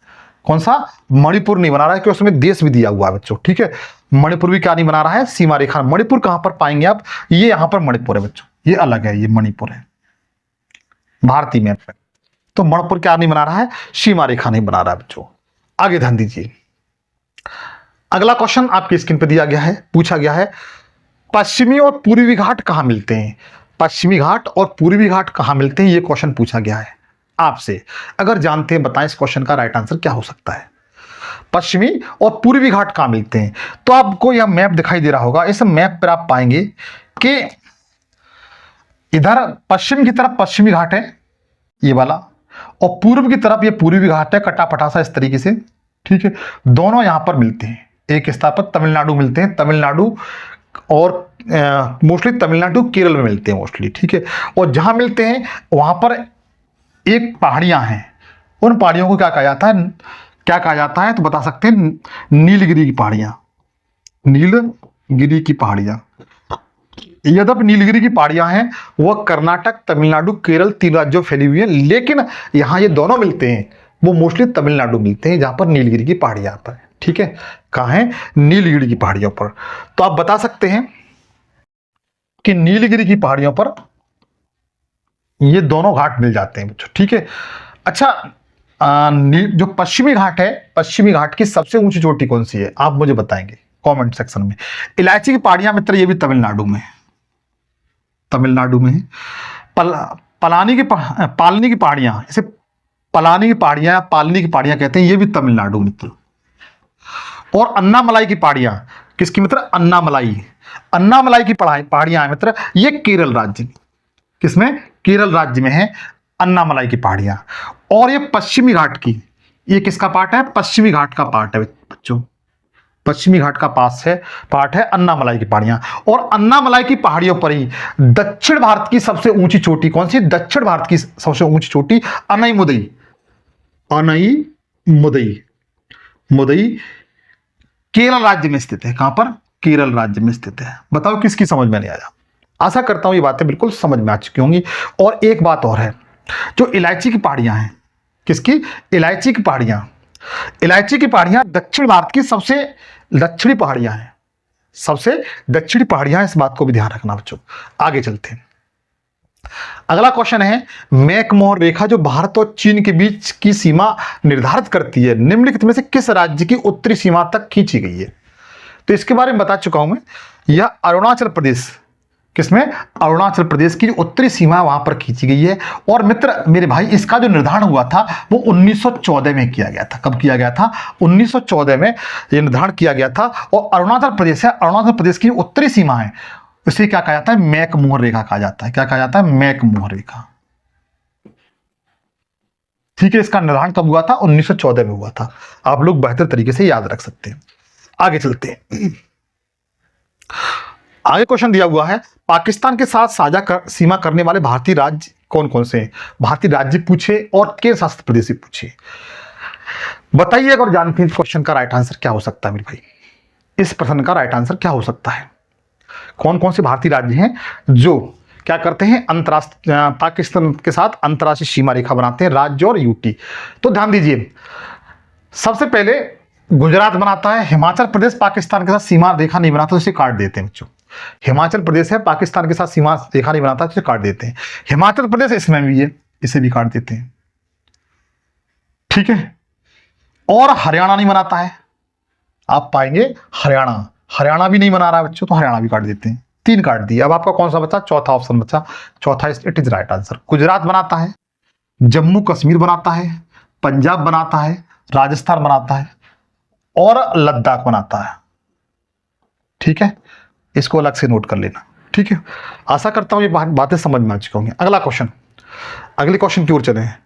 कौन सा, मणिपुर नहीं बना रहा है, क्योंकि उसमें देश भी दिया हुआ है बच्चों। ठीक है, मणिपुर भी क्या नहीं बना रहा है, सीमा रेखा। मणिपुर कहां पर पाएंगे आप, ये यहां पर मणिपुर है बच्चों, ये अलग है, ये मणिपुर है भारतीय मैप में। तो मणिपुर क्या नहीं बना रहा है, सीमा रेखा नहीं बना रहा है बच्चों। आगे ध्यान दीजिए, अगला क्वेश्चन आपकी स्क्रीन पे दिया गया है, पूछा गया है पश्चिमी और पूर्वी घाट कहां मिलते हैं। पश्चिमी घाट और पूर्वी घाट कहां मिलते हैं, ये क्वेश्चन पूछा गया है आपसे। अगर जानते हैं बताएं इस क्वेश्चन का राइट आंसर क्या हो सकता है। पश्चिमी और पूर्वी घाट कहां मिलते हैं, तो आपको यह मैप दिखाई दे रहा होगा। इस मैप पर आप पाएंगे कि इधर पश्चिम की तरफ पश्चिमी घाट है ये वाला, और पूर्व की तरफ ये पूर्वी घाट है, कटापटा सा इस तरीके से। ठीक है, दोनों यहां पर मिलते हैं। एक स्थान पर तमिलनाडु मिलते हैं, तमिलनाडु और मोस्टली तमिलनाडु केरल में मिलते हैं मोस्टली। ठीक है, और जहां मिलते हैं वहां पर एक पहाड़ियां हैं, उन पहाड़ियों को क्या कहा जाता है, क्या कहा जाता है, तो बता सकते हैं नीलगिरी की पहाड़ियां। नीलगिरी की पहाड़ियां, यद्यपि नीलगिरी की पहाड़ियां हैं वह कर्नाटक, तमिलनाडु, केरल 3 राज्यों फैली हुई है, लेकिन यहां ये दोनों मिलते हैं, वो मोस्टली तमिलनाडु मिलते हैं जहां पर नीलगिरी की पहाड़ियां पर है। ठीक है, कहां है, नीलगिरी की पहाड़ियों पर। तो आप बता सकते हैं कि नीलगिरी की पहाड़ियों पर ये दोनों घाट मिल जाते हैं बच्चों। ठीक है, अच्छा जो पश्चिमी घाट है, पश्चिमी घाट की सबसे ऊंची चोटी कौन सी है, आप मुझे बताएंगे कमेंट सेक्शन में। इलायची की पहाड़ियां मित्र, ये भी तमिलनाडु में है, तमिलनाडु में है। पालनी की पहाड़ियां, इसे पलानी की पहाड़ियां, पालनी की पहाड़ियां कहते हैं, ये भी तमिलनाडु मित्र। और अन्नामलाई की पहाड़ियां, किसकी मित्र, अन्नामलाई, अन्नामलाई की पहाड़ियां हैं मित्र, ये केरल राज्य, किसमें, केरल राज्य में है अन्नामलाई की पहाड़ियां। और ये पश्चिमी घाट की, ये किसका पार्ट है, पश्चिमी घाट का पार्ट है बच्चों, पश्चिमी घाट का पार्ट है अन्नामलाई की पहाड़ियां। और अन्नामलाई की पहाड़ियों पर ही दक्षिण भारत की सबसे ऊंची चोटी कौन सी, दक्षिण भारत की सबसे ऊंची चोटी अनईमुदई, अनईमुदई, मुदई केरल राज्य में स्थित है। कहां पर, केरल राज्य में स्थित है। बताओ किसकी समझ में नहीं आया, आशा करता हूं ये बातें बिल्कुल समझ में आ चुकी होंगी। और एक बात और है, जो इलायची की पहाड़ियां हैं, किसकी, इलायची की पहाड़ियां, इलायची की पहाड़ियां दक्षिण भारत की सबसे दक्षिणी पहाड़ियां हैं, सबसे दक्षिणी पहाड़ियां, इस बात को भी ध्यान रखना बच्चों। आगे चलते हैं, अगला क्वेश्चन है मैकमोहन रेखा जो भारत और चीन के बीच की सीमा निर्धारित करती है, निम्नलिखित में से किस राज्य की उत्तरी सीमा तक खींची गई है। तो इसके बारे में बता चुका हूं मैं, यह अरुणाचल प्रदेश, किसमें, अरुणाचल प्रदेश की उत्तरी सीमा वहां पर खींची गई है। और मित्र मेरे भाई, इसका जो निर्धारण हुआ था वो 1914 में किया गया था। कब किया गया था, 1914 में यह निर्धारण किया गया था। और अरुणाचल प्रदेश है, अरुणाचल प्रदेश की उत्तरी सीमा है, इसे क्या कहा जाता है, मैकमोहन रेखा कहा जाता है। क्या कहा जाता है, मैकमोहन रेखा। ठीक है, इसका निर्धारण कब हुआ था, 1914 में हुआ था। आप लोग बेहतर तरीके से याद रख सकते हैं। आगे चलते हैं, आगे क्वेश्चन दिया हुआ है पाकिस्तान के साथ साझा सीमा करने वाले भारतीय राज्य कौन कौन से हैं। भारतीय राज्य पूछे और केंद्र शासित प्रदेश भी पूछे। बताइए अगर जानते हैं इस क्वेश्चन का राइट आंसर क्या हो सकता है मेरे भाई, इस प्रश्न का राइट आंसर क्या हो सकता है। कौन कौन से भारतीय राज्य हैं जो क्या करते हैं, अंतरराष्ट्रीय पाकिस्तान के साथ अंतरराष्ट्रीय सीमा रेखा बनाते हैं, राज्य और यूटी। तो ध्यान दीजिए, सबसे पहले गुजरात बनाता है, हिमाचल प्रदेश पाकिस्तान के साथ सीमा रेखा नहीं बनाता, तो इसे काट देते हैं बच्चों। हिमाचल प्रदेश है, पाकिस्तान के साथ सीमा रेखा नहीं बनाता, तो इसे काट देते हैं। हिमाचल प्रदेश इसमें भी है, इसे भी काट देते हैं। ठीक है, और हरियाणा नहीं बनाता है, आप पाएंगे हरियाणा, हरियाणा भी नहीं बना रहा है बच्चों, तो हरियाणा भी काट देते हैं। 3 काट दिए। अब आपका कौन सा बचा, चौथा ऑप्शन बचा, चौथा it is right answer. Gujarat बनाता है, जम्मू कश्मीर बनाता है, पंजाब बनाता है, राजस्थान बनाता है और लद्दाख बनाता है। ठीक है, इसको अलग से नोट कर लेना। ठीक है, आशा करता हूं ये बातें समझ में आ चुकी होंगी। अगला क्वेश्चन, अगले क्वेश्चन की ओर चले हैं।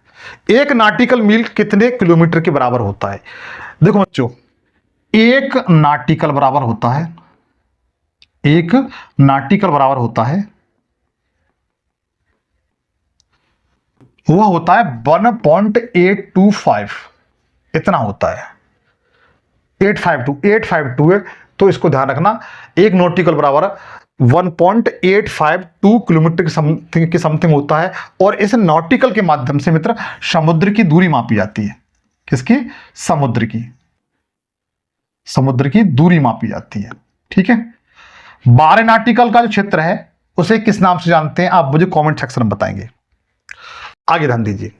एक नाटिकल मील कितने किलोमीटर के बराबर होता है। देखो बच्चों, एक नाटिकल बराबर होता है, एक नाटिकल बराबर होता है, वह होता है 1.825, इतना होता है। 852 है, तो इसको ध्यान रखना। एक नॉटिकल बराबर 1.852 किलोमीटर की समथिंग होता है, और इस नॉटिकल के माध्यम से मित्र समुद्र की दूरी मापी जाती है। किसकी? समुद्र की दूरी मापी जाती है। ठीक है, 12 नॉटिकल का जो क्षेत्र है उसे किस नाम से जानते हैं, आप मुझे कमेंट सेक्शन में बताएंगे। आगे ध्यान दीजिए,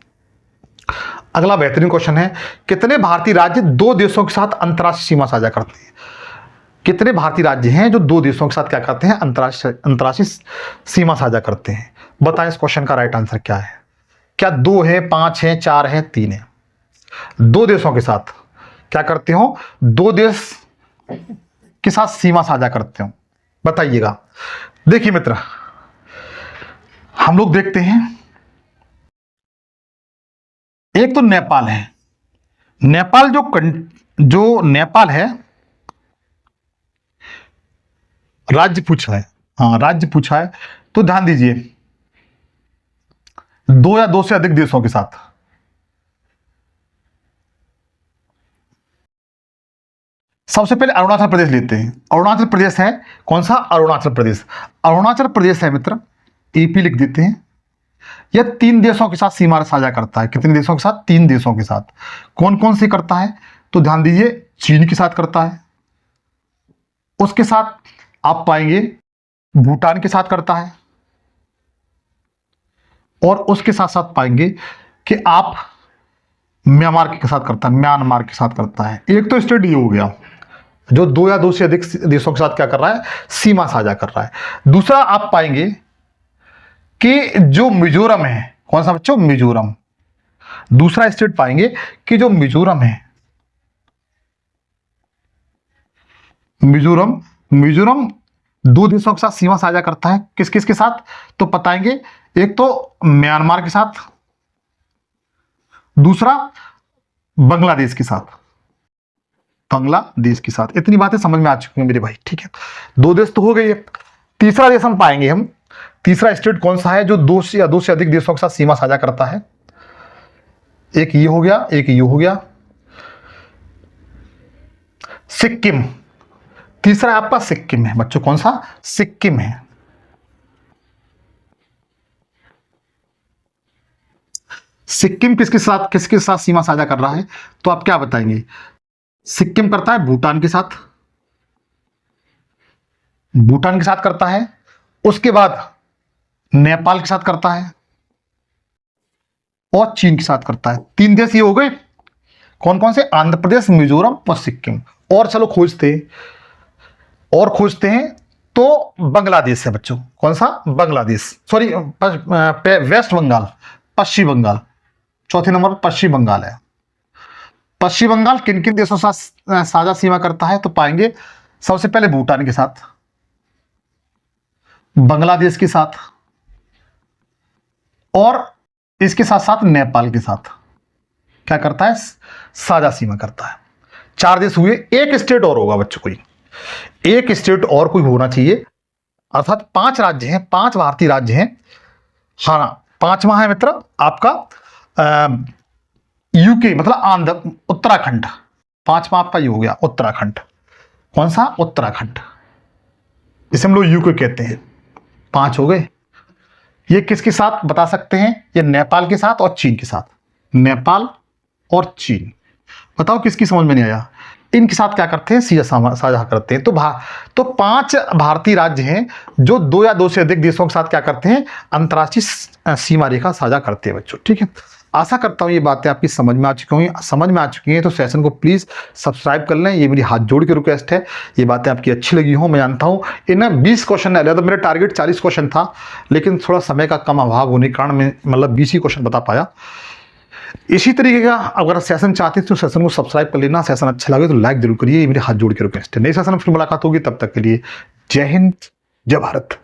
अगला बेहतरीन क्वेश्चन है, कितने भारतीय राज्य दो देशों के साथ अंतर्राष्ट्रीय सीमा साझा करते हैं? कितने भारतीय राज्य हैं जो दो देशों के साथ क्या करते हैं? अंतर्राष्ट्रीय सीमा साझा करते हैं। बताएं इस क्वेश्चन का राइट आंसर क्या है? क्या 2 है, 5 है, 4 है, 3 है? दो देशों के साथ क्या करते हो? दो देश के साथ सीमा साझा करते हो, बताइएगा। देखिए मित्र, हम लोग देखते हैं, एक तो नेपाल है। नेपाल जो नेपाल है, राज्य पूछा है, हाँ राज्य पूछा है, तो ध्यान दीजिए, दो या दो से अधिक देशों के साथ। सबसे पहले अरुणाचल प्रदेश लेते हैं। अरुणाचल प्रदेश है, कौन सा? अरुणाचल प्रदेश। अरुणाचल प्रदेश है मित्र, एपी लिख देते हैं। यह 3 देशों के साथ सीमा साझा करता है। कितने देशों के साथ? 3 देशों के साथ। कौन कौन से करता है? तो ध्यान दीजिए, चीन के साथ करता है, उसके साथ आप पाएंगे भूटान के साथ करता है, और उसके साथ साथ पाएंगे कि आप म्यांमार के साथ करता है, म्यांमार के साथ करता है। एक तो स्टेट ये हो गया जो 2 या 2 से अधिक देशों के साथ क्या कर रहा है? सीमा साझा कर रहा है। दूसरा आप पाएंगे कि जो मिजोरम है, कौन सा बच्चों? मिजोरम। दूसरा स्टेट पाएंगे कि जो मिजोरम है, मिजोरम 2 देशों के साथ सीमा साझा करता है। किस किस के साथ? तो बताएंगे, एक तो म्यांमार के साथ, दूसरा बांग्लादेश के साथ। बांग्लादेश के साथ। इतनी बातें समझ में आ चुकी हैं मेरे भाई, ठीक है। 2 देश तो हो गए। तीसरा देश हम पाएंगे, हम तीसरा स्टेट कौन सा है जो 2 से या 2 से अधिक देशों के साथ सीमा साझा करता है? एक ये हो गया, एक ये हो गया, सिक्किम। तीसरा आपका सिक्किम है बच्चों। कौन सा? सिक्किम है। सिक्किम किसके साथ सीमा साझा कर रहा है? तो आप क्या बताएंगे? सिक्किम करता है भूटान के साथ, भूटान के साथ करता है, उसके बाद नेपाल के साथ करता है, और चीन के साथ करता है। 3 देश ये हो गए। कौन कौन से? आंध्र प्रदेश, मिजोरम और सिक्किम। और चलो खोजते हैं, तो बांग्लादेश है बच्चों। कौन सा? बांग्लादेश, सॉरी वेस्ट बंगाल, पश्चिम बंगाल। चौथे नंबर पर पश्चिम बंगाल है। पश्चिम बंगाल किन किन देशों के साथ साझा सीमा करता है? तो पाएंगे सबसे पहले भूटान के साथ, बांग्लादेश के साथ, और इसके साथ साथ नेपाल के साथ क्या करता है? साझा सीमा करता है। 4 देश हुए। एक स्टेट और होगा बच्चों, कोई एक स्टेट और कोई होना चाहिए, अर्थात 5 राज्य हैं, 5 भारतीय राज्य हैं। हाँ, 5वां है मित्र आपका यूके, मतलब आंध्र, उत्तराखंड। 5वां आपका ये हो गया, उत्तराखंड। कौन सा? उत्तराखंड, इसे हम लोग यूके कहते हैं। 5 हो गए। ये किसके साथ बता सकते हैं? ये नेपाल के साथ और चीन के साथ। नेपाल और चीन। बताओ किसकी समझ में नहीं आया? इनके साथ क्या करते हैं? साझा करते हैं। तो 5 भारतीय राज्य हैं जो 2 या 2 से अधिक देशों के साथ क्या करते हैं? अंतर्राष्ट्रीय सीमा रेखा साझा करते हैं बच्चों, ठीक है। आशा करता हूँ ये बातें आपकी समझ में आ चुकी हैं। तो सेशन को प्लीज़ सब्सक्राइब कर लें, ये मेरी हाथ जोड़ के रिक्वेस्ट है। ये बातें आपकी अच्छी लगी हो, मैं जानता हूँ। इन 20 क्वेश्चन है, तो मेरा टारगेट 40 क्वेश्चन था, लेकिन थोड़ा समय का कम अभाव होने के कारण मैं मतलब 20 ही क्वेश्चन बता पाया। इसी तरीके का अगर सेशन चाहते हैं तो सेशन को सब्सक्राइब कर लेना। सेशन अच्छा लगे तो लाइक जरूर करिए, ये मेरे हाथ जोड़ के रिक्वेस्ट है। नए सेशन में फिर मुलाकात होगी, तब तक के लिए जय हिंद, जय भारत।